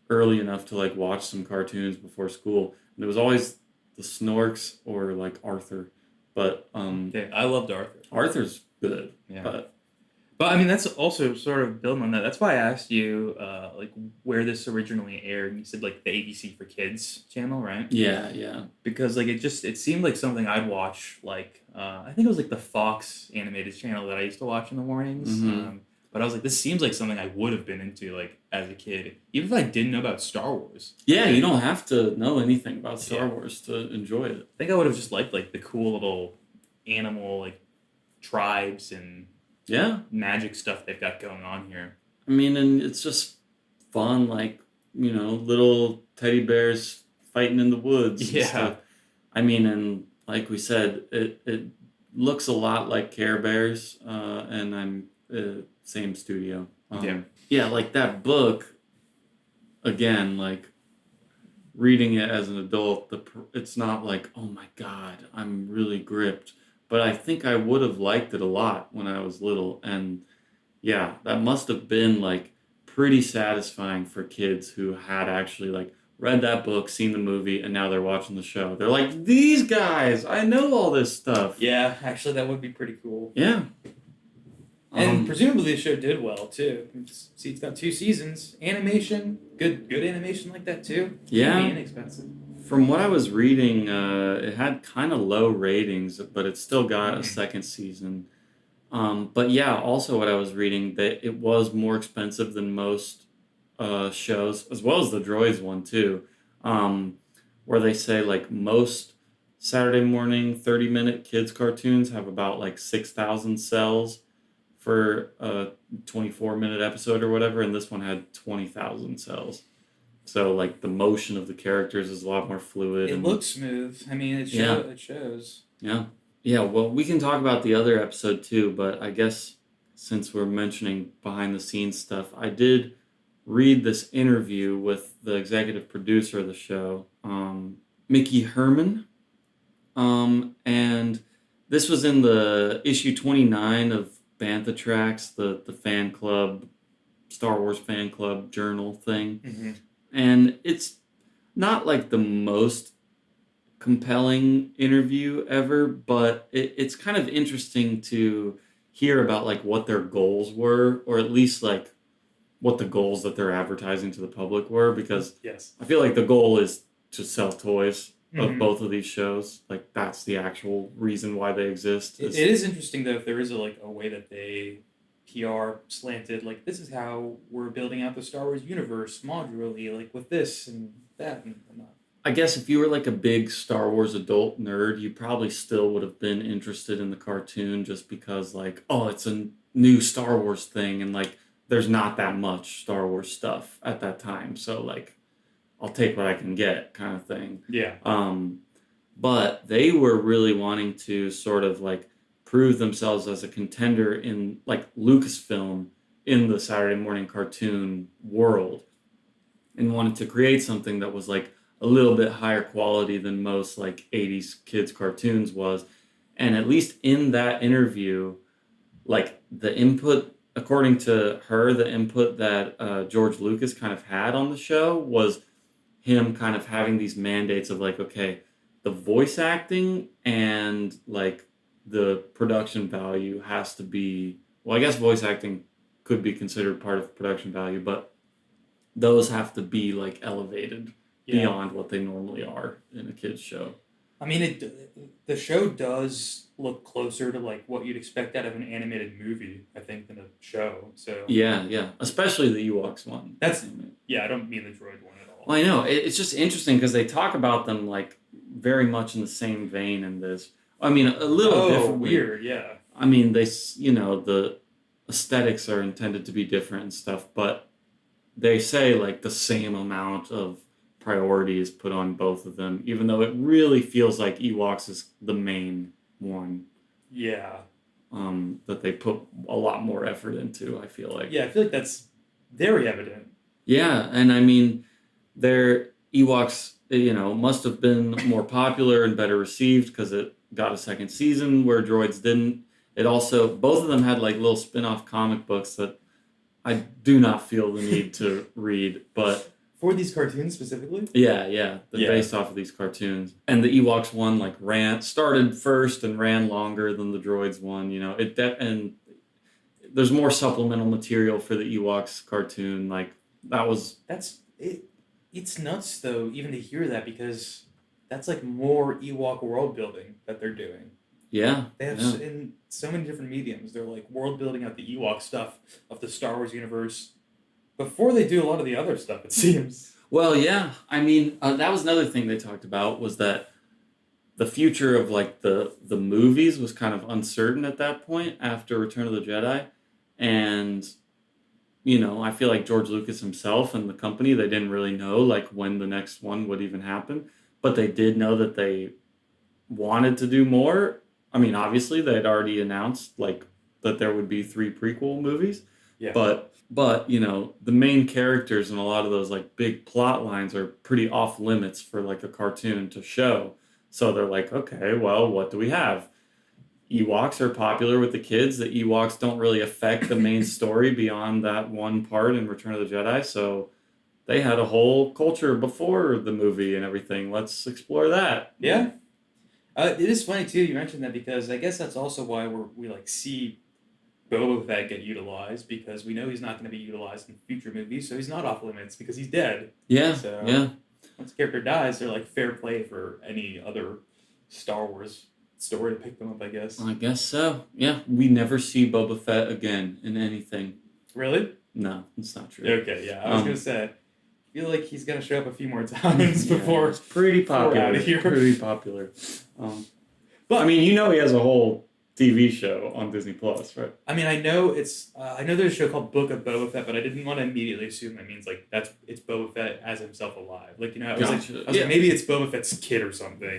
[SPEAKER 1] early enough to, like, watch some cartoons before school. And it was always the Snorks or, like, Arthur. But
[SPEAKER 2] yeah, I loved Arthur.
[SPEAKER 1] Arthur's good.
[SPEAKER 2] Yeah. But I mean, that's also sort of building on that. That's why I asked you, like, where this originally aired. And you said, like, the ABC for Kids channel, right?
[SPEAKER 1] Yeah.
[SPEAKER 2] Because, like, it seemed like something I'd watch, like, I think it was, like, the Fox animated channel that I used to watch in the mornings.
[SPEAKER 1] Mhm.
[SPEAKER 2] But I was like, this seems like something I would have been into like as a kid, even if I didn't know about Star Wars.
[SPEAKER 1] Yeah, you don't have to know anything about Star
[SPEAKER 2] Yeah.
[SPEAKER 1] Wars to enjoy it.
[SPEAKER 2] I think I would have just liked like the cool little animal like tribes and
[SPEAKER 1] Yeah.
[SPEAKER 2] magic stuff they've got going on here.
[SPEAKER 1] I mean, and it's just fun, like, little teddy bears fighting in the woods and
[SPEAKER 2] Yeah.
[SPEAKER 1] stuff. I mean, and like we said, it looks a lot like Care Bears, and I'm same studio. Yeah, like that book, again, like reading it as an adult, it's not like, oh my God, I'm really gripped. But I think I would have liked it a lot when I was little. And yeah, that must have been like pretty satisfying for kids who had actually like read that book, seen the movie, and now they're watching the show. They're like, these guys, I know all this stuff.
[SPEAKER 3] Yeah, actually, that would be pretty cool.
[SPEAKER 1] Yeah.
[SPEAKER 3] And presumably the show did well, too. See, it's got 2 seasons. Animation, good animation like that, too.
[SPEAKER 1] Yeah.
[SPEAKER 3] Can't be inexpensive.
[SPEAKER 1] From what I was reading, it had kind of low ratings, but it still got a second season. But yeah, also what I was reading, that it was more expensive than most shows, as well as the Droids one too, where they say like most Saturday morning 30-minute kids cartoons have about like 6,000 cells for a 24-minute episode or whatever, and this one had 20,000 cells. So like the motion of the characters is a lot more fluid.
[SPEAKER 3] It looks smooth. I mean, it shows.
[SPEAKER 1] Yeah. Yeah, well, we can talk about the other episode too, but I guess since we're mentioning behind the scenes stuff, I did read this interview with the executive producer of the show, Mickey Herman. And this was in the issue 29 of Bantha Tracks, the fan club, Star Wars fan club journal thing.
[SPEAKER 3] Mm-hmm.
[SPEAKER 1] And it's not like the most compelling interview ever, but it's kind of interesting to hear about like what their goals were, or at least like what the goals that they're advertising to the public were, because
[SPEAKER 3] Yes.
[SPEAKER 1] I feel like the goal is to sell toys of both of these shows. Like that's the actual reason why they exist.
[SPEAKER 3] It is interesting though if there is a way that they PR slanted, like this is how we're building out the Star Wars universe modularly, like with this and that and whatnot.
[SPEAKER 1] I guess if you were like a big Star Wars adult nerd, you probably still would have been interested in the cartoon just because like, oh, it's a new Star Wars thing, and like there's not that much Star Wars stuff at that time. So like I'll take what I can get kind of thing.
[SPEAKER 3] Yeah.
[SPEAKER 1] But they were really wanting to sort of like prove themselves as a contender in like Lucasfilm in the Saturday morning cartoon world, and wanted to create something that was like a little bit higher quality than most like 80s kids cartoons was. And at least in that interview, like the input, according to her, the input that George Lucas kind of had on the show was him kind of having these mandates of like, okay, the voice acting and like the production value has to be, well, I guess voice acting could be considered part of production value, but those have to be like elevated beyond what they normally are in a kid's show.
[SPEAKER 3] I mean, the show does look closer to like what you'd expect out of an animated movie, I think, than a show. So
[SPEAKER 1] yeah, especially the Ewoks one.
[SPEAKER 3] I don't mean the droid one at all.
[SPEAKER 1] Well, I know it's just interesting because they talk about them like very much in the same vein in this. I mean, a little differently.
[SPEAKER 3] Weird, yeah.
[SPEAKER 1] I mean, the aesthetics are intended to be different and stuff, but they say like the same amount of priority is put on both of them, even though it really feels like Ewoks is the main one.
[SPEAKER 3] Yeah.
[SPEAKER 1] That they put a lot more effort into, I feel like.
[SPEAKER 3] Yeah, I feel like that's very evident.
[SPEAKER 1] Yeah, and I mean, their Ewoks, must have been more popular and better received because it got a second season where Droids didn't. It also, both of them had like little spin-off comic books that I do not feel the need to read, but
[SPEAKER 3] for these cartoons specifically?
[SPEAKER 1] Yeah. Based off of these cartoons. And the Ewoks one like started first and ran longer than the Droids one, and there's more supplemental material for the Ewoks cartoon. Like
[SPEAKER 3] that's it. It's nuts though, even to hear that, because that's like more Ewok world building that they're doing.
[SPEAKER 1] Yeah.
[SPEAKER 3] They have
[SPEAKER 1] Yeah.
[SPEAKER 3] in so many different mediums. They're like world building out the Ewok stuff of the Star Wars universe before they do a lot of the other stuff. It seems.
[SPEAKER 1] Well, yeah. I mean, that was another thing they talked about was that the future of like the movies was kind of uncertain at that point after Return of the Jedi, and I feel like George Lucas himself and the company they didn't really know like when the next one would even happen, but they did know that they wanted to do more. I mean, obviously they had already announced like that there would be three prequel movies,
[SPEAKER 3] Yeah.
[SPEAKER 1] but the main characters and a lot of those like big plot lines are pretty off limits for like a cartoon to show. So they're like, okay, well, what do we have? Ewoks are popular with the kids. The Ewoks don't really affect the main story beyond that one part in Return of the Jedi. So they had a whole culture before the movie and everything. Let's explore that.
[SPEAKER 3] Yeah. It is funny too. You mentioned that because I guess that's also why we like see Boba Fett get utilized because we know he's not going to be utilized in future movies, so he's not off limits because he's dead.
[SPEAKER 1] Yeah.
[SPEAKER 3] So
[SPEAKER 1] Yeah.
[SPEAKER 3] once a character dies, they're like fair play for any other Star Wars story to pick them up. I guess.
[SPEAKER 1] I guess so. Yeah. We never see Boba Fett again in anything.
[SPEAKER 3] Really?
[SPEAKER 1] No, it's not true.
[SPEAKER 3] Okay. Yeah, I was gonna say. I feel like he's gonna show up a few more times before.
[SPEAKER 1] It's pretty popular.
[SPEAKER 3] outta here.
[SPEAKER 1] Pretty popular.
[SPEAKER 3] But
[SPEAKER 1] I mean, he has a whole TV show on Disney Plus, right?
[SPEAKER 3] I mean, I know it's. I know there's a show called Book of Boba Fett, but I didn't want to immediately assume that means like it's Boba Fett as himself alive. Like I was
[SPEAKER 1] Gotcha.
[SPEAKER 3] like,
[SPEAKER 1] Yeah.
[SPEAKER 3] maybe it's Boba Fett's kid or something.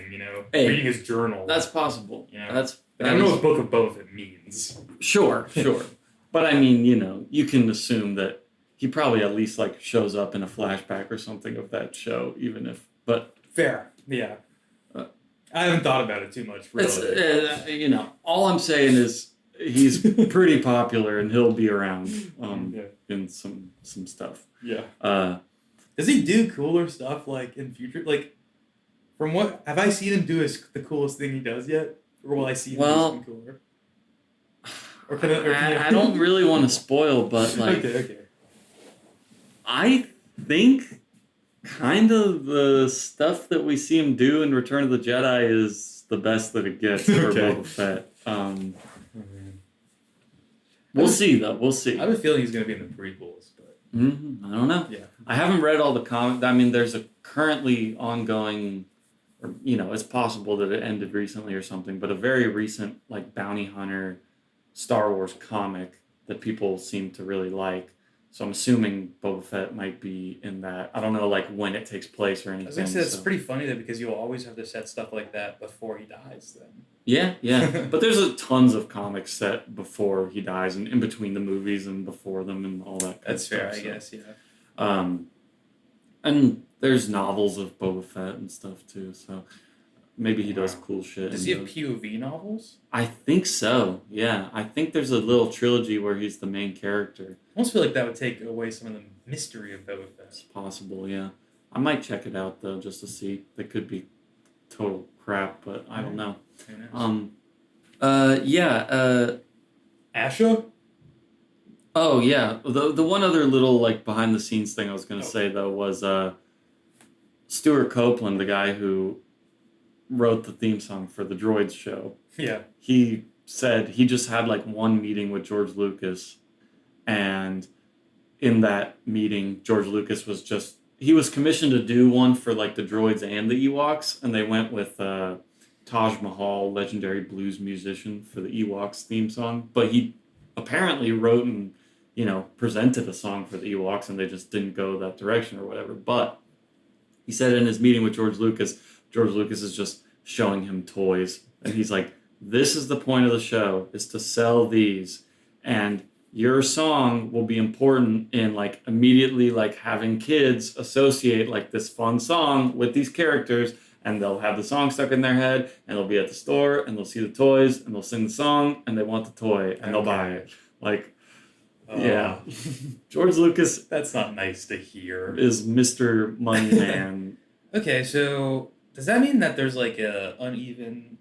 [SPEAKER 1] Hey,
[SPEAKER 3] reading his journal.
[SPEAKER 1] That's possible.
[SPEAKER 3] Yeah.
[SPEAKER 1] That's
[SPEAKER 3] I don't know what Book of Boba Fett means.
[SPEAKER 1] Sure. But I mean, you can assume that he probably at least like shows up in a flashback or something of that show, even if. But
[SPEAKER 3] Fair. Yeah.
[SPEAKER 1] Uh,
[SPEAKER 3] I haven't thought about it too much. Really.
[SPEAKER 1] it's all I'm saying is he's pretty popular and he'll be around in some stuff.
[SPEAKER 3] Yeah.
[SPEAKER 1] Does
[SPEAKER 3] he do cooler stuff like in future? Like, from what have I seen him do the coolest thing he does yet, or will I see him do something cooler? Or
[SPEAKER 1] I don't really want to spoil, but like,
[SPEAKER 3] okay.
[SPEAKER 1] I think kind of the stuff that we see him do in Return of the Jedi is the best that it gets for Boba Fett. We'll see, though. We'll see.
[SPEAKER 3] I have a feeling he's going to be in the prequels, but
[SPEAKER 1] I don't know.
[SPEAKER 3] Yeah,
[SPEAKER 1] I haven't read all the comics. I mean, there's a currently ongoing, or it's possible that it ended recently or something, but a very recent like bounty hunter Star Wars comic that people seem to really like. So I'm assuming Boba Fett might be in that. I don't know like when it takes place or anything.
[SPEAKER 3] I was going to say it's pretty funny though because you'll always have to set stuff like that before he dies. Then
[SPEAKER 1] yeah. But there's tons of comics set before he dies and in between the movies and before them and all that.
[SPEAKER 3] That's fair,
[SPEAKER 1] stuff,
[SPEAKER 3] I guess. Yeah.
[SPEAKER 1] And there's novels of Boba Fett and stuff too. So maybe he does cool shit.
[SPEAKER 3] Does he have POV novels?
[SPEAKER 1] I think so. Yeah, I think there's a little trilogy where he's the main character.
[SPEAKER 3] I almost feel like that would take away some of the mystery of Boba Fett.
[SPEAKER 1] It's possible, yeah. I might check it out though, just to see. That could be total crap, but I don't know.
[SPEAKER 3] Who knows? Asha?
[SPEAKER 1] Oh yeah. The one other little like behind the scenes thing I was gonna say though was Stuart Copeland, the guy who wrote the theme song for the Droids show.
[SPEAKER 3] Yeah.
[SPEAKER 1] He said he just had like one meeting with George Lucas, and in that meeting George Lucas was commissioned to do one for like the Droids and the Ewoks, and they went with Taj Mahal, legendary blues musician, for the Ewoks theme song, but he apparently wrote and presented a song for the Ewoks and they just didn't go that direction or whatever. But he said in his meeting with George Lucas is just showing him toys. And he's like, this is the point of the show, is to sell these. And your song will be important in like immediately like having kids associate like this fun song with these characters. And they'll have the song stuck in their head and they'll be at the store and they'll see the toys and they'll sing the song and they want the toy and they'll buy it. Like, yeah. George Lucas.
[SPEAKER 3] That's not nice to hear.
[SPEAKER 1] Is Mr. Money Man.
[SPEAKER 3] Okay, so does that mean that there's like a uneven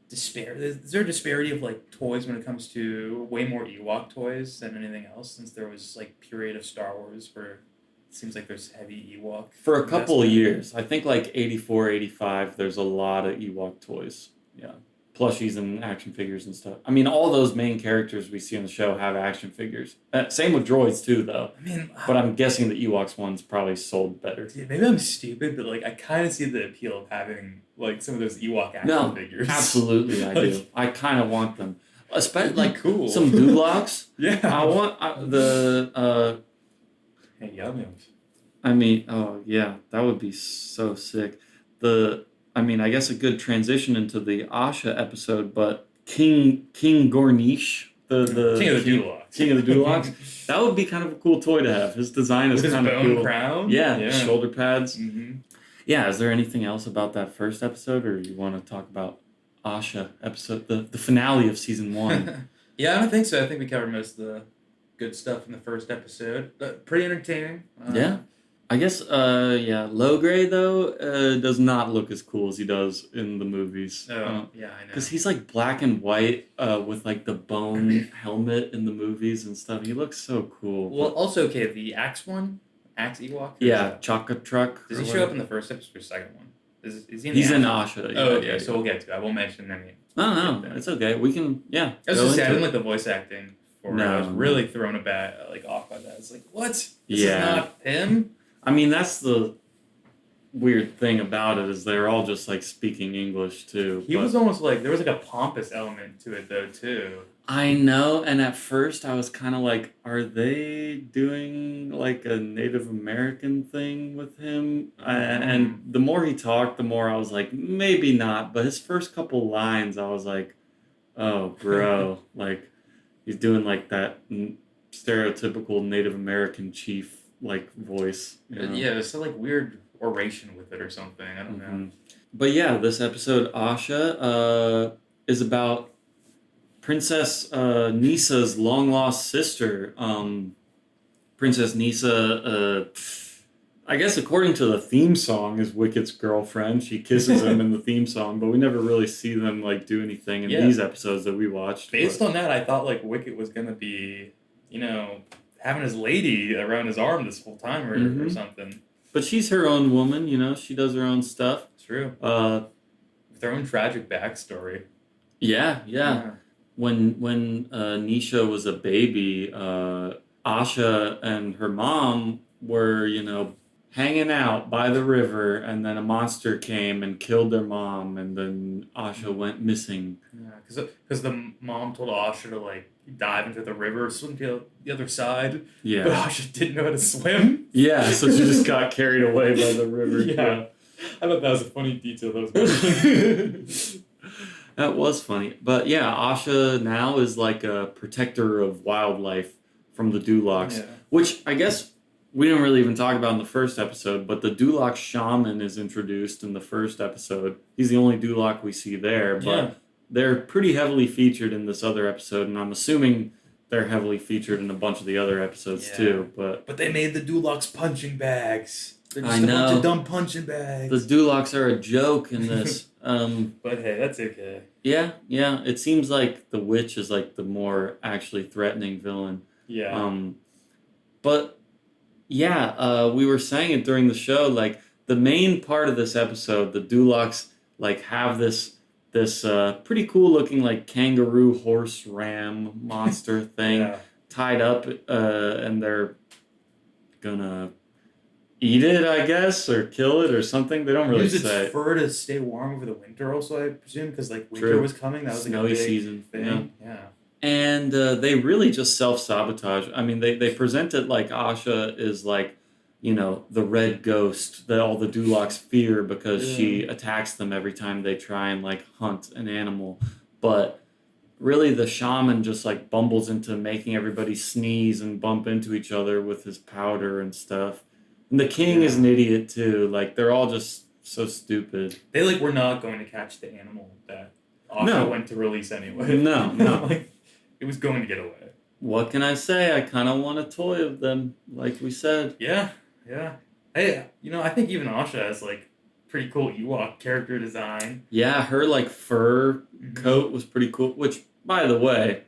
[SPEAKER 3] disparity? Is there a disparity of like toys when it comes to way more Ewok toys than anything else? Since there was like period of Star Wars where it seems like there's heavy Ewok.
[SPEAKER 1] For a couple of years. I think like 84, 85, there's a lot of Ewok toys. Yeah. plushies and action figures and stuff. I mean, all those main characters we see on the show have action figures. Same with droids too, though.
[SPEAKER 3] I mean,
[SPEAKER 1] But I'm guessing the Ewoks one's probably sold better.
[SPEAKER 3] dude, maybe I'm stupid, but like I kind of see the appeal of having like some of those Ewok action
[SPEAKER 1] No,
[SPEAKER 3] figures.
[SPEAKER 1] absolutely, I do. I kind of want them, especially like
[SPEAKER 3] cool.
[SPEAKER 1] some Dulocs.
[SPEAKER 3] Yeah.
[SPEAKER 1] I want the.
[SPEAKER 3] Hey, yum.
[SPEAKER 1] I mean, oh yeah, that would be so sick. I guess a good transition into the Asha episode, but King Gornish, the
[SPEAKER 3] King of the Dulocs.
[SPEAKER 1] King of the Dulocs, that would be kind of a cool toy to have. His design is
[SPEAKER 3] With his
[SPEAKER 1] kind of
[SPEAKER 3] bone
[SPEAKER 1] cool.
[SPEAKER 3] crown.
[SPEAKER 1] Yeah, shoulder pads.
[SPEAKER 3] Mm-hmm.
[SPEAKER 1] Yeah, is there anything else about that first episode, or you want to talk about Asha episode, the finale of season 1?
[SPEAKER 3] Yeah, I don't think so. I think we covered most of the good stuff in the first episode. Pretty entertaining.
[SPEAKER 1] Yeah. I guess, Logray, though, does not look as cool as he does in the movies.
[SPEAKER 3] Oh, yeah, I know.
[SPEAKER 1] Because he's, like, black and white with, like, the bone helmet in the movies and stuff. He looks so cool.
[SPEAKER 3] Well, also, okay, the Axe one? Axe Ewok?
[SPEAKER 1] Yeah, Chaka Truck.
[SPEAKER 3] Does he show up in the first episode or second one? Is he in the
[SPEAKER 1] He's in
[SPEAKER 3] Asha?
[SPEAKER 1] Asha.
[SPEAKER 3] Oh, okay, so we'll get to it. I won't mention any.
[SPEAKER 1] No, it's okay. We can, yeah.
[SPEAKER 3] I was
[SPEAKER 1] go
[SPEAKER 3] just saying, I
[SPEAKER 1] into
[SPEAKER 3] didn't
[SPEAKER 1] it.
[SPEAKER 3] like the voice acting for it.
[SPEAKER 1] No.
[SPEAKER 3] I was really thrown off by that. It's like, what? This
[SPEAKER 1] Yeah.
[SPEAKER 3] is not him?
[SPEAKER 1] I mean, that's the weird thing about it, is they're all just, like, speaking English, too.
[SPEAKER 3] He was almost like, there was like a pompous element to it, though, too.
[SPEAKER 1] I know, and at first I was kind of like, are they doing like a Native American thing with him? And the more he talked, the more I was like, maybe not. But his first couple lines, I was like, oh, bro, like he's doing like that stereotypical Native American chief like voice. You know?
[SPEAKER 3] Yeah, there's some like weird oration with it or something. I don't know.
[SPEAKER 1] But yeah, this episode, Asha, is about Princess Nisa's long-lost sister. Princess Nisa, I guess according to the theme song, is Wicket's girlfriend. She kisses him in the theme song, but we never really see them like do anything in these episodes that we watched.
[SPEAKER 3] Based on that, I thought like Wicket was going to be, having his lady around his arm this whole time or something.
[SPEAKER 1] But she's her own woman, she does her own stuff.
[SPEAKER 3] True. With her own tragic backstory.
[SPEAKER 1] Yeah. When Nisha was a baby, Asha and her mom were, hanging out by the river, and then a monster came and killed their mom, and then Asha went missing.
[SPEAKER 3] Yeah, because the mom told Asha to like dive into the river, swim to the other side.
[SPEAKER 1] Yeah.
[SPEAKER 3] But Asha didn't know how to swim.
[SPEAKER 1] Yeah, so she just got carried away by the river.
[SPEAKER 3] Yeah. I thought that was a funny detail. That was
[SPEAKER 1] That was funny. But yeah, Asha now is like a protector of wildlife from the Dulocs, which I guess we didn't really even talk about in the first episode, but the Duloc shaman is introduced in the first episode. He's the only Duloc we see there, but they're pretty heavily featured in this other episode, and I'm assuming they're heavily featured in a bunch of the other episodes too. But
[SPEAKER 3] they made the Dulocs punching bags. They're just
[SPEAKER 1] I know.
[SPEAKER 3] a bunch of dumb punching bags.
[SPEAKER 1] The Dulocs are a joke in this.
[SPEAKER 3] But hey, that's okay.
[SPEAKER 1] Yeah. It seems like the witch is like the more actually threatening villain.
[SPEAKER 3] Yeah.
[SPEAKER 1] But yeah, we were saying it during the show. Like the main part of this episode, the Dulocs like have this pretty cool looking like kangaroo horse ram monster thing tied up, and they're gonna eat it, I guess, or kill it or something. They don't really
[SPEAKER 3] Use
[SPEAKER 1] say.
[SPEAKER 3] its fur to stay warm over the winter, also, I presume, because like winter was coming. That was like
[SPEAKER 1] snowy
[SPEAKER 3] a big
[SPEAKER 1] season
[SPEAKER 3] thing. Yeah.
[SPEAKER 1] And they really just self-sabotage. I mean, they present it like Asha is like, the red ghost that all the Dulocs fear because she attacks them every time they try and like hunt an animal. But really the shaman just like bumbles into making everybody sneeze and bump into each other with his powder and stuff. And the king is an idiot too. Like they're all just so stupid.
[SPEAKER 3] They like were not going to catch the animal that Asha went to release anyway.
[SPEAKER 1] No.
[SPEAKER 3] Like, it was going to get away.
[SPEAKER 1] What can I say? I kind of want a toy of them, like we said.
[SPEAKER 3] Yeah. Hey, I think even Asha has like pretty cool Ewok character design.
[SPEAKER 1] Yeah, her like fur coat was pretty cool. Which, by the way,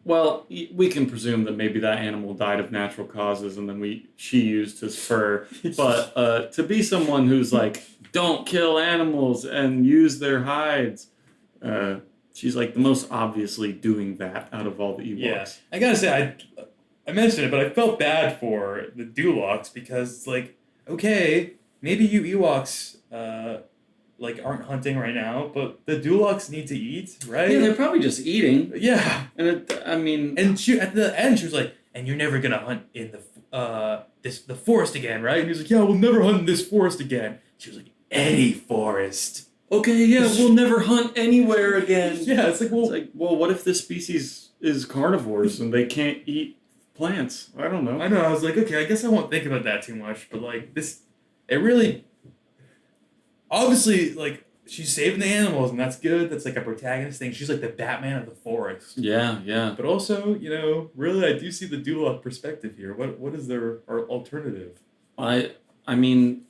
[SPEAKER 1] well, we can presume that maybe that animal died of natural causes, and then she used his fur. But to be someone who's like, don't kill animals and use their hides, She's like the most obviously doing that out of all the Ewoks.
[SPEAKER 3] Yeah, I gotta say, I mentioned it, but I felt bad for the Dulocs because it's like, okay, maybe you Ewoks like aren't hunting right now, but the Dulocs need to eat, right?
[SPEAKER 1] Yeah, they're probably just eating.
[SPEAKER 3] Yeah,
[SPEAKER 1] And I mean,
[SPEAKER 3] and she at the end she was like, and you're never gonna hunt in the forest again, right? And he was like, yeah, we'll never hunt in this forest again. She was like, any forest.
[SPEAKER 1] okay, yeah, we'll never hunt anywhere again.
[SPEAKER 3] Yeah, it's like,
[SPEAKER 1] well, what if this species is carnivores and they can't eat plants? I don't know.
[SPEAKER 3] I know. I was like, okay, I guess I won't think about that too much, but like this, it really, obviously, like she's saving the animals, and that's good. That's like a protagonist thing. She's like the Batman of the forest.
[SPEAKER 1] Yeah, yeah.
[SPEAKER 3] But also, really, I do see the Duloc perspective here. What is their alternative?
[SPEAKER 1] I mean,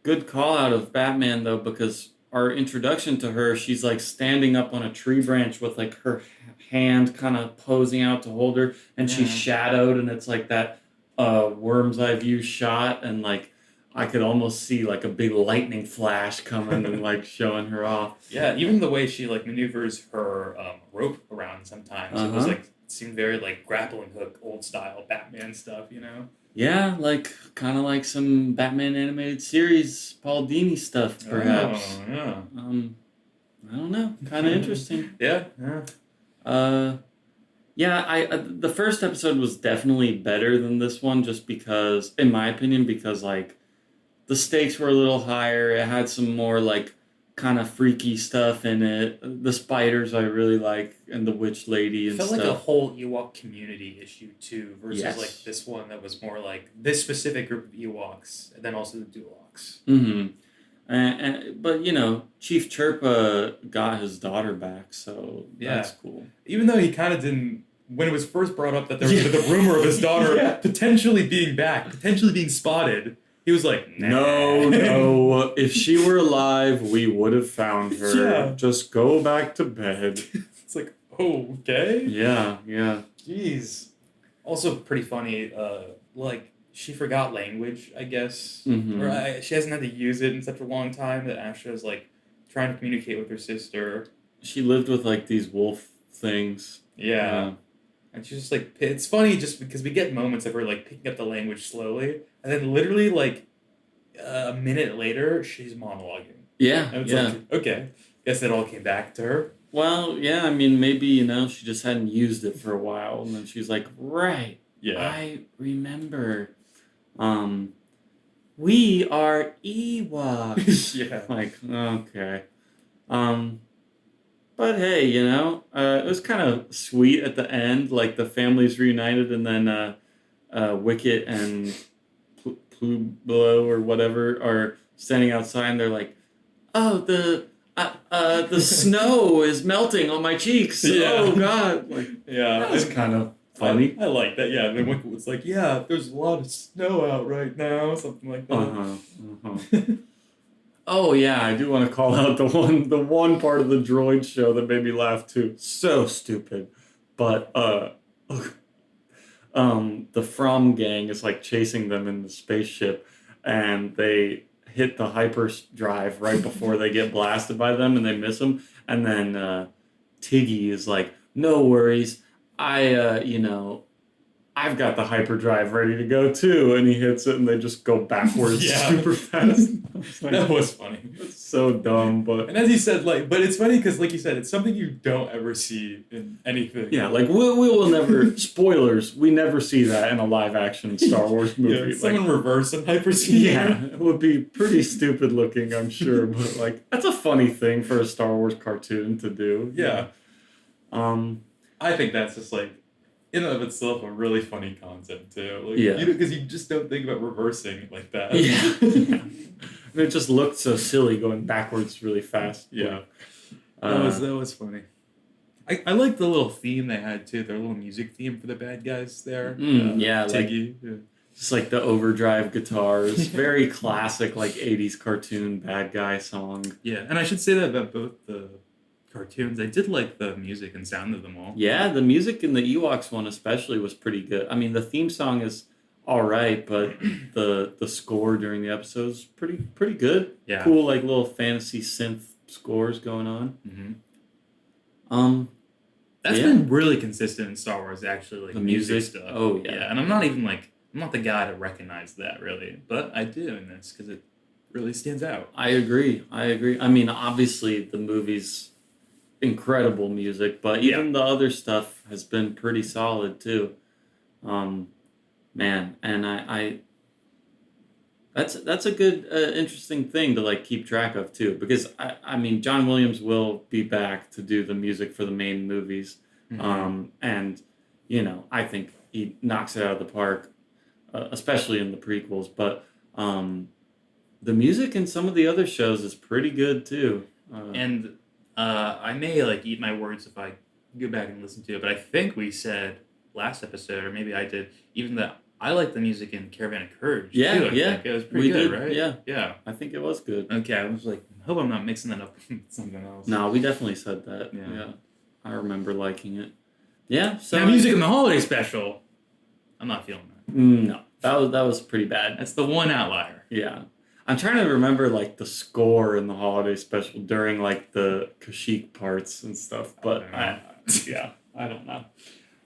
[SPEAKER 1] good call out of Batman though, because our introduction to her, she's like standing up on a tree branch with like her hand kind of posing out to hold her, and she's shadowed, and it's like that worm's eye view shot, and like I could almost see like a big lightning flash coming and like showing her off.
[SPEAKER 3] Yeah, even the way she like maneuvers her rope around sometimes, it was like it seemed very like grappling hook, old style Batman stuff,
[SPEAKER 1] Yeah, like kind of like some Batman animated series Paul Dini stuff, perhaps.
[SPEAKER 3] Oh, yeah.
[SPEAKER 1] I don't know. Kind of interesting.
[SPEAKER 3] Yeah.
[SPEAKER 1] Yeah, the first episode was definitely better than this one, just because, in my opinion, because like the stakes were a little higher. It had some more like kind of freaky stuff in it. The spiders I really like, and the witch lady and
[SPEAKER 3] it felt
[SPEAKER 1] stuff.
[SPEAKER 3] like a whole Ewok community issue too, versus
[SPEAKER 1] Yes.
[SPEAKER 3] like this one that was more like this specific group of Ewoks, and then also the Dulocs.
[SPEAKER 1] Mm-hmm. But Chief Chirpa got his daughter back, so that's cool.
[SPEAKER 3] Even though he kind of didn't, when it was first brought up that there was the rumor of his daughter potentially being back, potentially being spotted, he was like, nah.
[SPEAKER 1] No. If she were alive, we would have found her.
[SPEAKER 3] Yeah.
[SPEAKER 1] Just go back to bed.
[SPEAKER 3] It's like, oh, okay.
[SPEAKER 1] Yeah.
[SPEAKER 3] Jeez. Also pretty funny, like, she forgot language, I guess.
[SPEAKER 1] Mm-hmm.
[SPEAKER 3] Or she hasn't had to use it in such a long time that Asha is, like, trying to communicate with her sister.
[SPEAKER 1] She lived with, like, these wolf things.
[SPEAKER 3] Yeah. And she's just, like, it's funny just because we get moments of her, like, picking up the language slowly. And then literally, like, a minute later, she's monologuing.
[SPEAKER 1] Yeah,
[SPEAKER 3] And it's like, okay. Guess it all came back to her.
[SPEAKER 1] Well, yeah, I mean, maybe, she just hadn't used it for a while. And then she's like, right.
[SPEAKER 3] Yeah.
[SPEAKER 1] I remember. We are Ewoks.
[SPEAKER 3] Yeah.
[SPEAKER 1] Like, okay. But hey, it was kind of sweet at the end, like the families reunited, and then Wicket and Plublo or whatever are standing outside, and they're like, "Oh, the snow is melting on my cheeks.
[SPEAKER 3] Yeah.
[SPEAKER 1] Oh God!" Like,
[SPEAKER 3] Yeah.
[SPEAKER 1] that was kind of funny.
[SPEAKER 3] I like that. Yeah. And then Wicket was like, yeah, there's a lot of snow out right now. Something like that.
[SPEAKER 1] Oh yeah, I do want to call out the one part of the droid show that made me laugh too. So stupid, but the From gang is like chasing them in the spaceship, and they hit the hyperdrive right before they get blasted by them, and they miss them. And then Tiggy is like, "No worries, I've got the hyperdrive ready to go too," and he hits it, and they just go backwards super fast. Like,
[SPEAKER 3] that was funny.
[SPEAKER 1] It's so dumb, but
[SPEAKER 3] And as he said, but it's funny because, like you said, it's something you don't ever see in anything.
[SPEAKER 1] yeah, like we will never spoilers. We never see that in a live action Star Wars movie.
[SPEAKER 3] Yeah, someone reverse some hyperspeed.
[SPEAKER 1] Yeah, it would be pretty stupid looking, I'm sure, but like that's a funny thing for a Star Wars cartoon to do.
[SPEAKER 3] Yeah.
[SPEAKER 1] I
[SPEAKER 3] think that's just like, in and of itself, a really funny concept too. Like,
[SPEAKER 1] yeah,
[SPEAKER 3] because you just don't think about reversing like that.
[SPEAKER 1] Yeah. And it just looked so silly going backwards really fast.
[SPEAKER 3] Yeah. That was funny. I like the little theme they had too. Their little music theme for the bad guys there.
[SPEAKER 1] Yeah,
[SPEAKER 3] Tiggy.
[SPEAKER 1] like, just like the overdrive guitars, very classic like 80s cartoon bad guy song.
[SPEAKER 3] Yeah, and I should say that about both the cartoons. I did like the music and sound of them all.
[SPEAKER 1] Yeah, the music in the Ewoks one especially was pretty good. I mean, the theme song is all right, but the score during the episodes pretty good.
[SPEAKER 3] Yeah,
[SPEAKER 1] cool like little fantasy synth scores going on.
[SPEAKER 3] Mm-hmm.
[SPEAKER 2] That's been really consistent in Star Wars, actually, like
[SPEAKER 1] The
[SPEAKER 2] music
[SPEAKER 1] music?
[SPEAKER 2] stuff.
[SPEAKER 1] Oh, yeah.
[SPEAKER 2] Yeah, and I'm not even like, I'm not the guy to recognize that, really. But I do in this, because it really stands out.
[SPEAKER 1] I agree. I mean, obviously, the movie's incredible music, but even the other stuff has been pretty solid, too. Man, and that's a good, interesting thing to like keep track of too, because I mean, John Williams will be back to do the music for the main movies, and I think he knocks it out of the park, especially in the prequels. But the music in some of the other shows is pretty good too.
[SPEAKER 2] And I may like eat my words if I go back and listen to it, but I think we said last episode, or maybe I did, even that I like the music in Caravan of Courage.
[SPEAKER 1] Yeah,
[SPEAKER 2] too, I
[SPEAKER 1] yeah.
[SPEAKER 2] think. It was pretty good, right?
[SPEAKER 1] Yeah. I think it was good.
[SPEAKER 2] Okay, I was like, I hope I'm not mixing that up with something else.
[SPEAKER 1] No, we definitely said that.
[SPEAKER 2] Yeah.
[SPEAKER 1] Yeah. I remember liking it. Yeah. So
[SPEAKER 2] now, music in the holiday special, I'm not feeling that.
[SPEAKER 1] No, that was pretty bad.
[SPEAKER 2] That's the one outlier.
[SPEAKER 1] Yeah. I'm trying to remember like the score in the holiday special during like the Kashyyyk parts and stuff, but I don't know.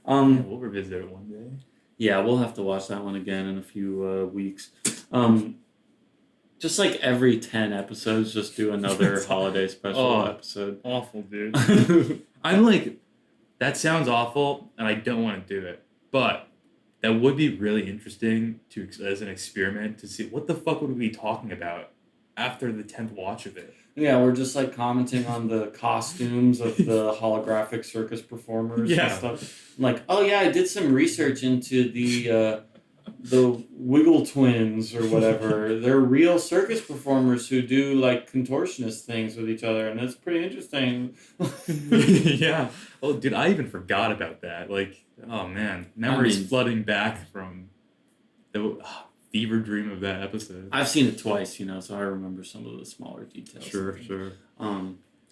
[SPEAKER 2] We'll revisit it one day.
[SPEAKER 1] Yeah, we'll have to watch that one again in a few weeks. Just like every 10 episodes, just do another holiday special episode.
[SPEAKER 2] Awful, dude. I'm like, that sounds awful, and I don't want to do it, but that would be really interesting as an experiment to see what the fuck would we be talking about after the 10th watch of it.
[SPEAKER 1] Yeah, we're just like commenting on the costumes of the holographic circus performers and stuff. I'm like, oh yeah, I did some research into the Wiggle Twins or whatever. They're real circus performers who do like contortionist things with each other, and it's pretty interesting.
[SPEAKER 2] Yeah. Oh, dude, I even forgot about that. Like, oh man, memories flooding back from the fever dream of that episode.
[SPEAKER 1] I've seen it twice, so I remember some of the smaller details.
[SPEAKER 2] Sure.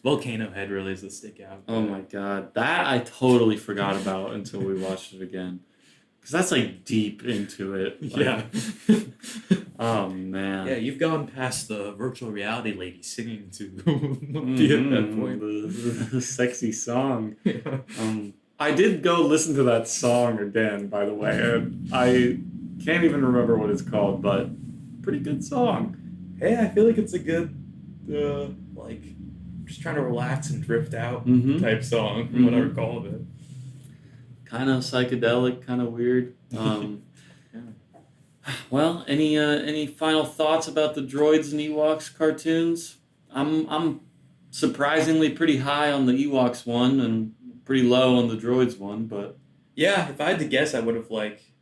[SPEAKER 2] Volcano Head really is the stick out.
[SPEAKER 1] Oh my god, that I totally forgot about until we watched it again. Because that's like deep into it. Like, oh man.
[SPEAKER 2] Yeah, you've gone past the virtual reality lady singing to be at that point.
[SPEAKER 1] The sexy song. Yeah. I did go listen to that song again, by the way. And I can't even remember what it's called, but pretty good song.
[SPEAKER 2] Hey, I feel like it's a good, like, just trying to relax and drift out type song, from what I recall of it.
[SPEAKER 1] Kind of psychedelic, kind of weird. Well, any final thoughts about the Droids and Ewoks cartoons? I'm surprisingly pretty high on the Ewoks one and pretty low on the Droids one, but
[SPEAKER 3] yeah, if I had to guess, I would have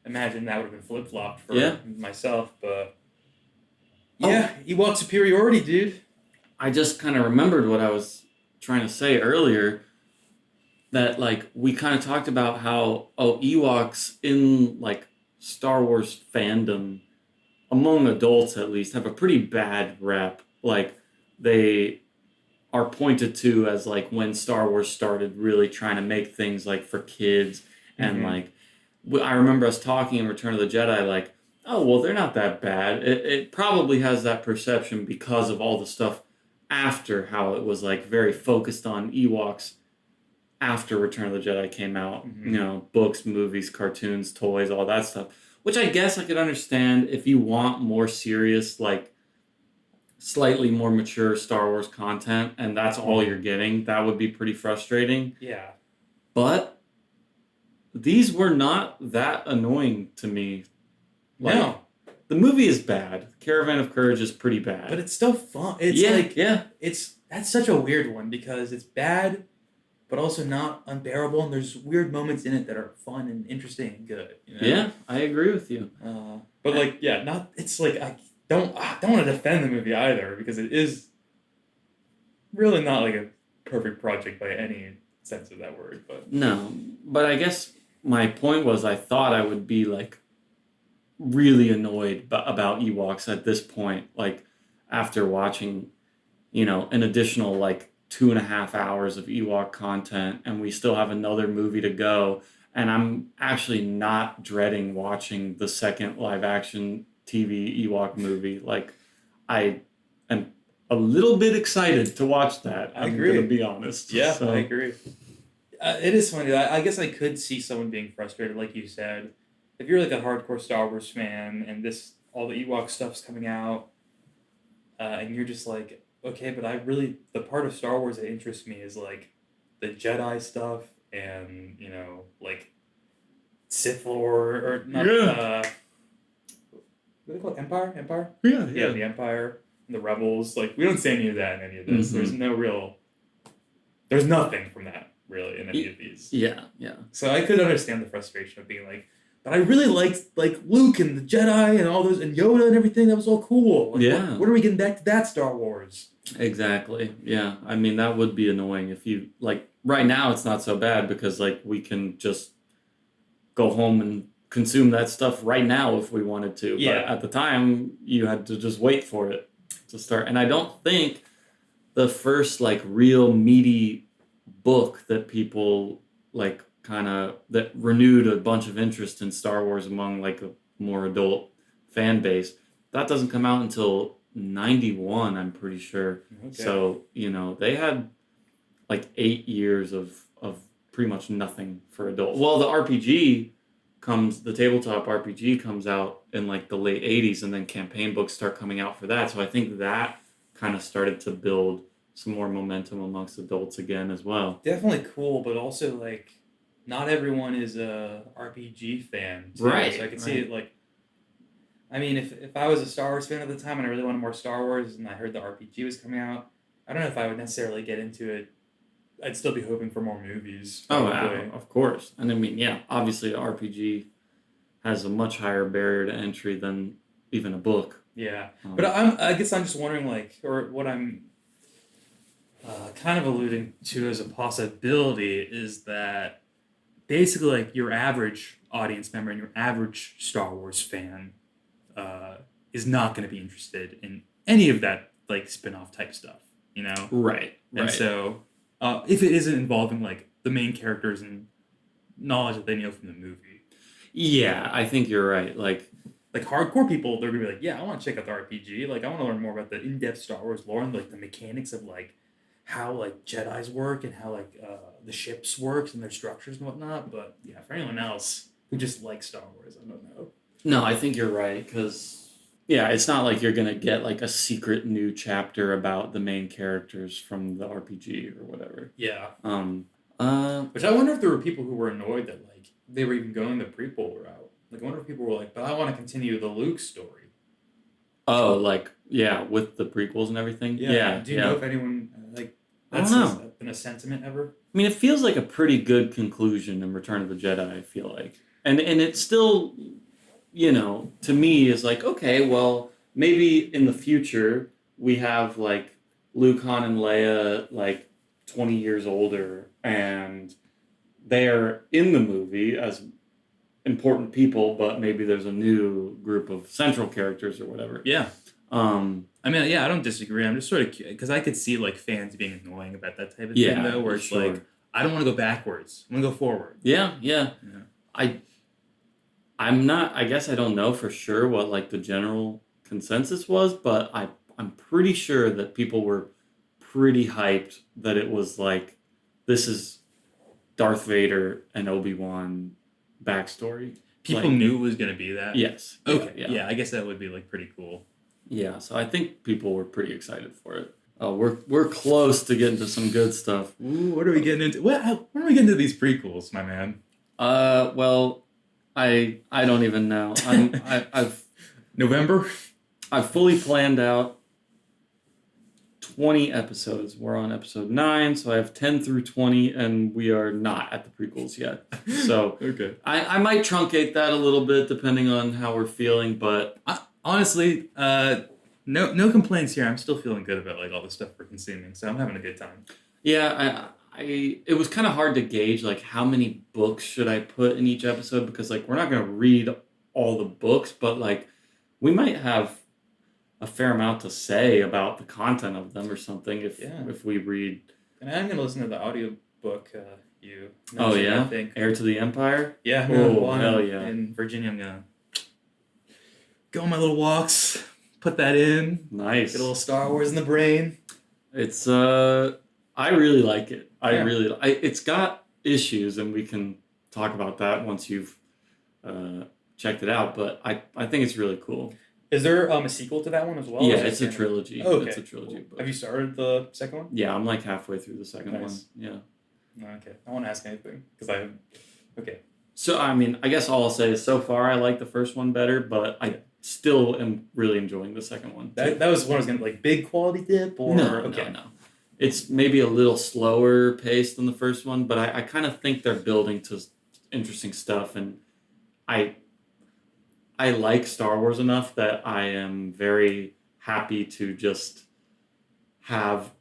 [SPEAKER 3] imagined that would have been flip flopped for myself, but Ewok superiority, dude.
[SPEAKER 1] I just kind of remembered what I was trying to say earlier. That like we kind of talked about how Ewoks in like Star Wars fandom, among adults at least, have a pretty bad rep. Like they are pointed to as like when Star Wars started really trying to make things like for kids, and like I remember us talking in Return of the Jedi like, oh well, they're not that bad. It probably has that perception because of all the stuff after, how it was like very focused on Ewoks after Return of the Jedi came out, books, movies, cartoons, toys, all that stuff, which I guess I could understand if you want more serious, like slightly more mature Star Wars content and that's all you're getting. That would be pretty frustrating.
[SPEAKER 3] Yeah.
[SPEAKER 1] But these were not that annoying to me. Like,
[SPEAKER 3] no.
[SPEAKER 1] The movie is bad. Caravan of Courage is pretty bad.
[SPEAKER 3] But it's still fun. It's that's such a weird one because it's bad but also not unbearable, and there's weird moments in it that are fun and interesting and good.
[SPEAKER 1] Yeah, I agree with you.
[SPEAKER 3] But it's like I don't want to defend the movie either because it is really not like a perfect project by any sense of that word. But
[SPEAKER 1] no, but I guess my point was I thought I would be like really annoyed about Ewoks at this point, like after watching, an additional like 2.5 hours of Ewok content, and we still have another movie to go. And I'm actually not dreading watching the second live action TV Ewok movie. Like, I am a little bit excited to watch that. I'm going to be honest.
[SPEAKER 3] Yeah,
[SPEAKER 1] so,
[SPEAKER 3] I agree. It is funny. I guess I could see someone being frustrated, like you said. If you're like a hardcore Star Wars fan and all the Ewok stuff's coming out, and you're just like, okay, but the part of Star Wars that interests me is like the Jedi stuff and, like Sith lore, or not,
[SPEAKER 1] Yeah.
[SPEAKER 3] what do they call it? Empire?
[SPEAKER 1] Yeah,
[SPEAKER 3] Yeah, the Empire and the Rebels. Like, we don't see any of that in any of this.
[SPEAKER 1] Mhm.
[SPEAKER 3] There's nothing from that, really, in any of these.
[SPEAKER 1] Yeah.
[SPEAKER 3] So I could understand the frustration of being like, but I really liked like Luke and the Jedi and all those and Yoda and everything. That was all cool. Like,
[SPEAKER 1] Yeah.
[SPEAKER 3] When are we getting back to that Star Wars?
[SPEAKER 1] Exactly. Yeah. I mean, that would be annoying if you like right now it's not so bad because like we can just go home and consume that stuff right now if we wanted to.
[SPEAKER 3] Yeah.
[SPEAKER 1] But at the time you had to just wait for it to start. And I don't think the first like real meaty book that people like kind of that renewed a bunch of interest in Star Wars among like a more adult fan base, that doesn't come out until 91, I'm pretty sure.
[SPEAKER 3] Okay.
[SPEAKER 1] So, they had like 8 years of pretty much nothing for adult. Well, the tabletop RPG comes out in like the late 80s and then campaign books start coming out for that. So I think that kind of started to build some more momentum amongst adults again as well.
[SPEAKER 3] Definitely cool, but also like not everyone is a RPG fan, too.
[SPEAKER 1] Right.
[SPEAKER 3] So I can see it like. I mean, if I was a Star Wars fan at the time and I really wanted more Star Wars and I heard the RPG was coming out, I don't know if I would necessarily get into it. I'd still be hoping for more movies.
[SPEAKER 1] Oh,
[SPEAKER 3] probably.
[SPEAKER 1] wow, of course. And I mean, yeah, obviously an RPG has a much higher barrier to entry than even a book.
[SPEAKER 3] Yeah, but I guess I'm just wondering, like, or what I'm kind of alluding to as a possibility is that basically, like, your average audience member and your average Star Wars fan is not going to be interested in any of that, like, spin-off type stuff,
[SPEAKER 1] Right.
[SPEAKER 3] And so, if it isn't involving, like, the main characters and knowledge that they know from the movie.
[SPEAKER 1] Yeah, I think you're right. Like
[SPEAKER 3] hardcore people, they're gonna be like, yeah, I want to check out the RPG. Like, I want to learn more about the in-depth Star Wars lore and like the mechanics of like how like Jedi's work and how like the ships works and their structures and whatnot. But yeah, for anyone else who just likes Star Wars, I don't know.
[SPEAKER 1] No, I think you're right because yeah, it's not like you're gonna get like a secret new chapter about the main characters from the RPG or whatever.
[SPEAKER 3] Yeah.
[SPEAKER 1] Which
[SPEAKER 3] I wonder if there were people who were annoyed that like they were even going the prequel route. Like, I wonder if people were like, but I want to continue the Luke story.
[SPEAKER 1] Oh, like, yeah, with the prequels and everything? Yeah.
[SPEAKER 3] Do you know if anyone, like,
[SPEAKER 1] that's
[SPEAKER 3] been a sentiment ever?
[SPEAKER 1] I mean, it feels like a pretty good conclusion in Return of the Jedi, I feel like. And it's still, to me, is like, okay, well, maybe in the future we have, like, Luke, Han, and Leia, like, 20 years older, and they're in the movie as important people, but maybe there's a new group of central characters or whatever.
[SPEAKER 3] Yeah. I mean, yeah, I don't disagree. I'm just sort of because I could see like fans being annoying about that type of thing, though, where it's like, I don't want to go backwards. I want to go forward.
[SPEAKER 1] Yeah. I'm not. I guess I don't know for sure what like the general consensus was, but I'm pretty sure that people were pretty hyped that it was like this is Darth Vader and Obi-Wan backstory.
[SPEAKER 2] People knew it was going to be that?
[SPEAKER 1] Yes.
[SPEAKER 2] Okay. Yeah, I guess that would be like pretty cool.
[SPEAKER 1] Yeah, so I think people were pretty excited for it. We're close to getting to some good stuff.
[SPEAKER 2] Ooh, what are we getting into? When are we getting to these prequels, my man?
[SPEAKER 1] Well, I don't even know. I've
[SPEAKER 2] November?
[SPEAKER 1] I've fully planned out 20 episodes. We're on episode 9, so I have 10 through 20, and we are not at the prequels yet. So
[SPEAKER 2] okay.
[SPEAKER 1] I might truncate that a little bit depending on how we're feeling, but
[SPEAKER 2] honestly, no complaints here. I'm still feeling good about like all the stuff we're consuming, so I'm having a good time.
[SPEAKER 1] Yeah, it was kind of hard to gauge like how many books should I put in each episode because like we're not going to read all the books, but like we might have a fair amount to say about the content of them or something if we read.
[SPEAKER 3] And I'm going to listen to the audiobook you mentioned,
[SPEAKER 1] Oh yeah?
[SPEAKER 3] I think.
[SPEAKER 1] Heir to the Empire?
[SPEAKER 3] Yeah.
[SPEAKER 1] Hell yeah.
[SPEAKER 3] In Virginia, I'm going to go on my little walks, put that in.
[SPEAKER 1] Nice.
[SPEAKER 3] Get a little Star Wars in the brain.
[SPEAKER 1] It's I really like it. It's got issues, and we can talk about that once you've checked it out. But I think it's really cool.
[SPEAKER 3] Is there a sequel to that one as well?
[SPEAKER 1] Yeah, it's a trilogy.
[SPEAKER 3] Oh, okay.
[SPEAKER 1] It's a trilogy book.
[SPEAKER 3] Have you started the second one?
[SPEAKER 1] Yeah, I'm like halfway through the second one.
[SPEAKER 3] Nice.
[SPEAKER 1] Yeah.
[SPEAKER 3] Okay. I won't ask anything because I haven't. Okay.
[SPEAKER 1] So, I mean, I guess all I'll say is so far I like the first one better, but I still am really enjoying the second one.
[SPEAKER 3] That was what I was going to, like, big quality dip or?
[SPEAKER 1] No. It's maybe a little slower paced than the first one, but I kind of think they're building to interesting stuff, and I like Star Wars enough that I am very happy to just have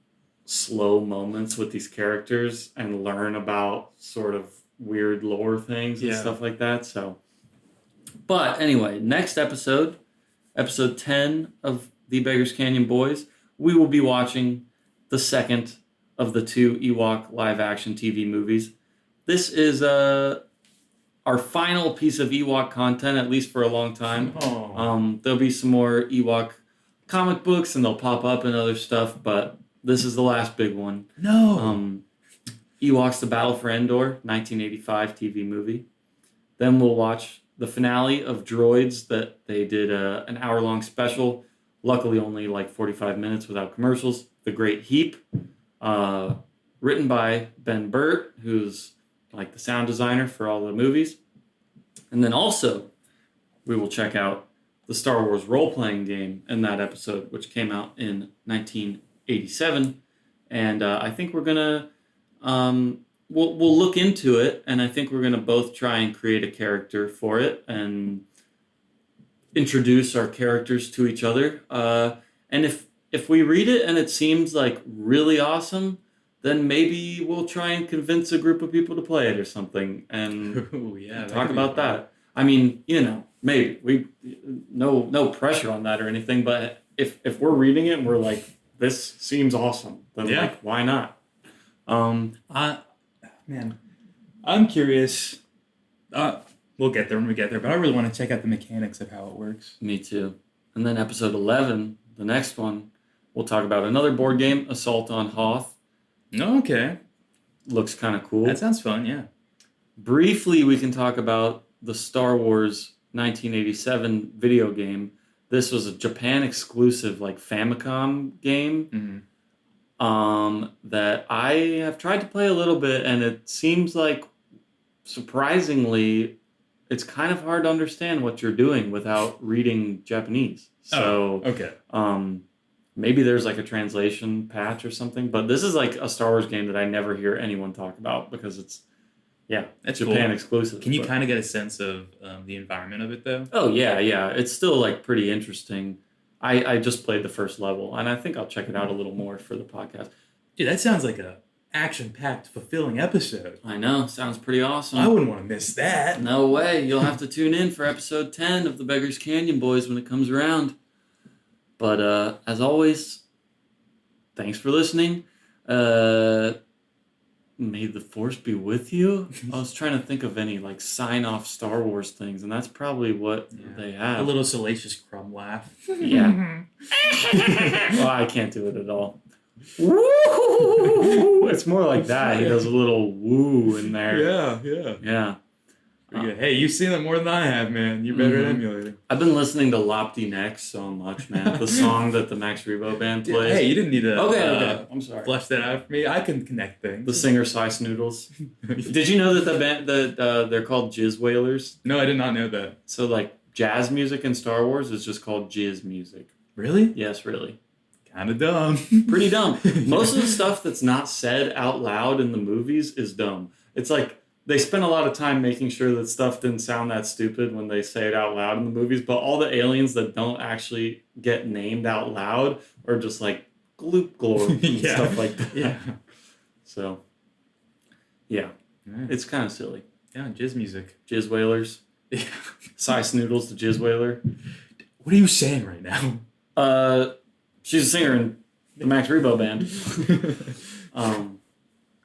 [SPEAKER 1] slow moments with these characters and learn about sort of weird lore things and stuff like that. So, but anyway, next episode 10 of The Beggar's Canyon Boys, we will be watching the second of the 2 Ewok live-action TV movies. This is our final piece of Ewok content, at least for a long time. There'll be some more Ewok comic books, and they'll pop up and other stuff, but this is the last big one.
[SPEAKER 3] No.
[SPEAKER 1] Ewoks: The Battle for Endor, 1985 TV movie. Then we'll watch the finale of Droids that they did an hour-long special, luckily only like 45 minutes without commercials. The Great Heep, written by Ben Burt, who's like the sound designer for all the movies. And then also, we will check out the Star Wars role-playing game in that episode, which came out in 1987. And I think we're going to, we'll look into it, and I think we're going to both try and create a character for it and introduce our characters to each other. And if we read it and it seems like really awesome, then maybe we'll try and convince a group of people to play it or something and talk about that. I mean, maybe we no pressure on that or anything, but if we're reading it and we're like, this seems awesome, then like, why not?
[SPEAKER 3] Man, I'm curious. We'll get there when we get there, but I really want to check out the mechanics of how it works.
[SPEAKER 1] Me too. And then episode 11, the next one, we'll talk about another board game, Assault on Hoth.
[SPEAKER 3] Okay.
[SPEAKER 1] Looks kind of cool.
[SPEAKER 3] That sounds fun, yeah.
[SPEAKER 1] Briefly, we can talk about the Star Wars 1987 video game. This was a Japan exclusive, like Famicom game. That I have tried to play a little bit, and it seems like, surprisingly, it's kind of hard to understand what you're doing without reading Japanese. So, maybe there's like a translation patch or something, but this is like a Star Wars game that I never hear anyone talk about because it's Japan exclusive.
[SPEAKER 2] Can you kind of get a sense of the environment of it, though?
[SPEAKER 1] Oh, yeah. It's still like pretty interesting. I just played the first level, and I think I'll check it out a little more for the podcast.
[SPEAKER 2] Dude, that sounds like a action-packed, fulfilling episode.
[SPEAKER 1] I know. Sounds pretty awesome.
[SPEAKER 3] I wouldn't want to miss that.
[SPEAKER 1] No way. You'll have to tune in for episode 10 of The Beggar's Canyon Boys when it comes around. But as always, thanks for listening. May the Force be with you. I was trying to think of any like sign-off Star Wars things, and that's probably what they have.
[SPEAKER 2] A little salacious crumb laugh.
[SPEAKER 1] Yeah. Well, I can't do it at all. Woo! It's more like that. He does a little woo in there. Yeah.
[SPEAKER 2] Hey, you've seen it more than I have, man. You better emulate it.
[SPEAKER 1] I've been listening to Lopty Neck so much, man. The song that the Max Rebo band plays.
[SPEAKER 2] Hey, you didn't need to
[SPEAKER 1] okay. I'm sorry.
[SPEAKER 2] Flush that out for me. I can connect things.
[SPEAKER 1] The singer Sice Noodles. Did you know that the band that they're called Jizz Whalers?
[SPEAKER 2] No, I did not know that.
[SPEAKER 1] So like jazz music in Star Wars is just called jizz music.
[SPEAKER 2] Really?
[SPEAKER 1] Yes, really.
[SPEAKER 2] Kind of dumb.
[SPEAKER 1] Pretty dumb. Most of the stuff that's not said out loud in the movies is dumb. It's like they spent a lot of time making sure that stuff didn't sound that stupid when they say it out loud in the movies, but all the aliens that don't actually get named out loud are just like gloop glorp and stuff like that.
[SPEAKER 2] Yeah.
[SPEAKER 1] So, yeah. It's kind of silly.
[SPEAKER 2] Yeah, jizz music.
[SPEAKER 1] Jizz Whalers.
[SPEAKER 2] Yeah.
[SPEAKER 1] Sice Noodles, the Jizz Whaler.
[SPEAKER 2] What are you saying right now?
[SPEAKER 1] She's a singer in the Max Rebo band.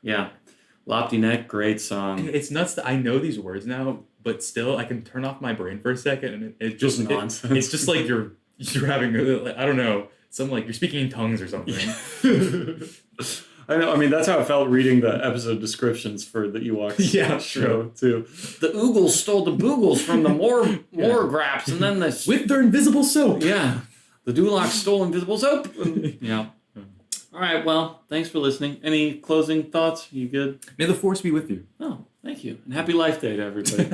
[SPEAKER 1] Yeah. Lopty Neck, great song.
[SPEAKER 2] It's nuts that I know these words now, but still I can turn off my brain for a second and it
[SPEAKER 1] just nonsense.
[SPEAKER 2] It's just like you're having I don't know, some like you're speaking in tongues or something.
[SPEAKER 1] I know. I mean, that's how I felt reading the episode descriptions for the Ewoks show too. The Oogles stole the Boogles from the Morgraps, and then the
[SPEAKER 2] with their invisible soap.
[SPEAKER 1] Yeah, the Dulocs stole invisible soap. Yeah. All right. Well, thanks for listening. Any closing thoughts? You good?
[SPEAKER 2] May the force be with you.
[SPEAKER 1] Oh, thank you, and happy Life Day to everybody.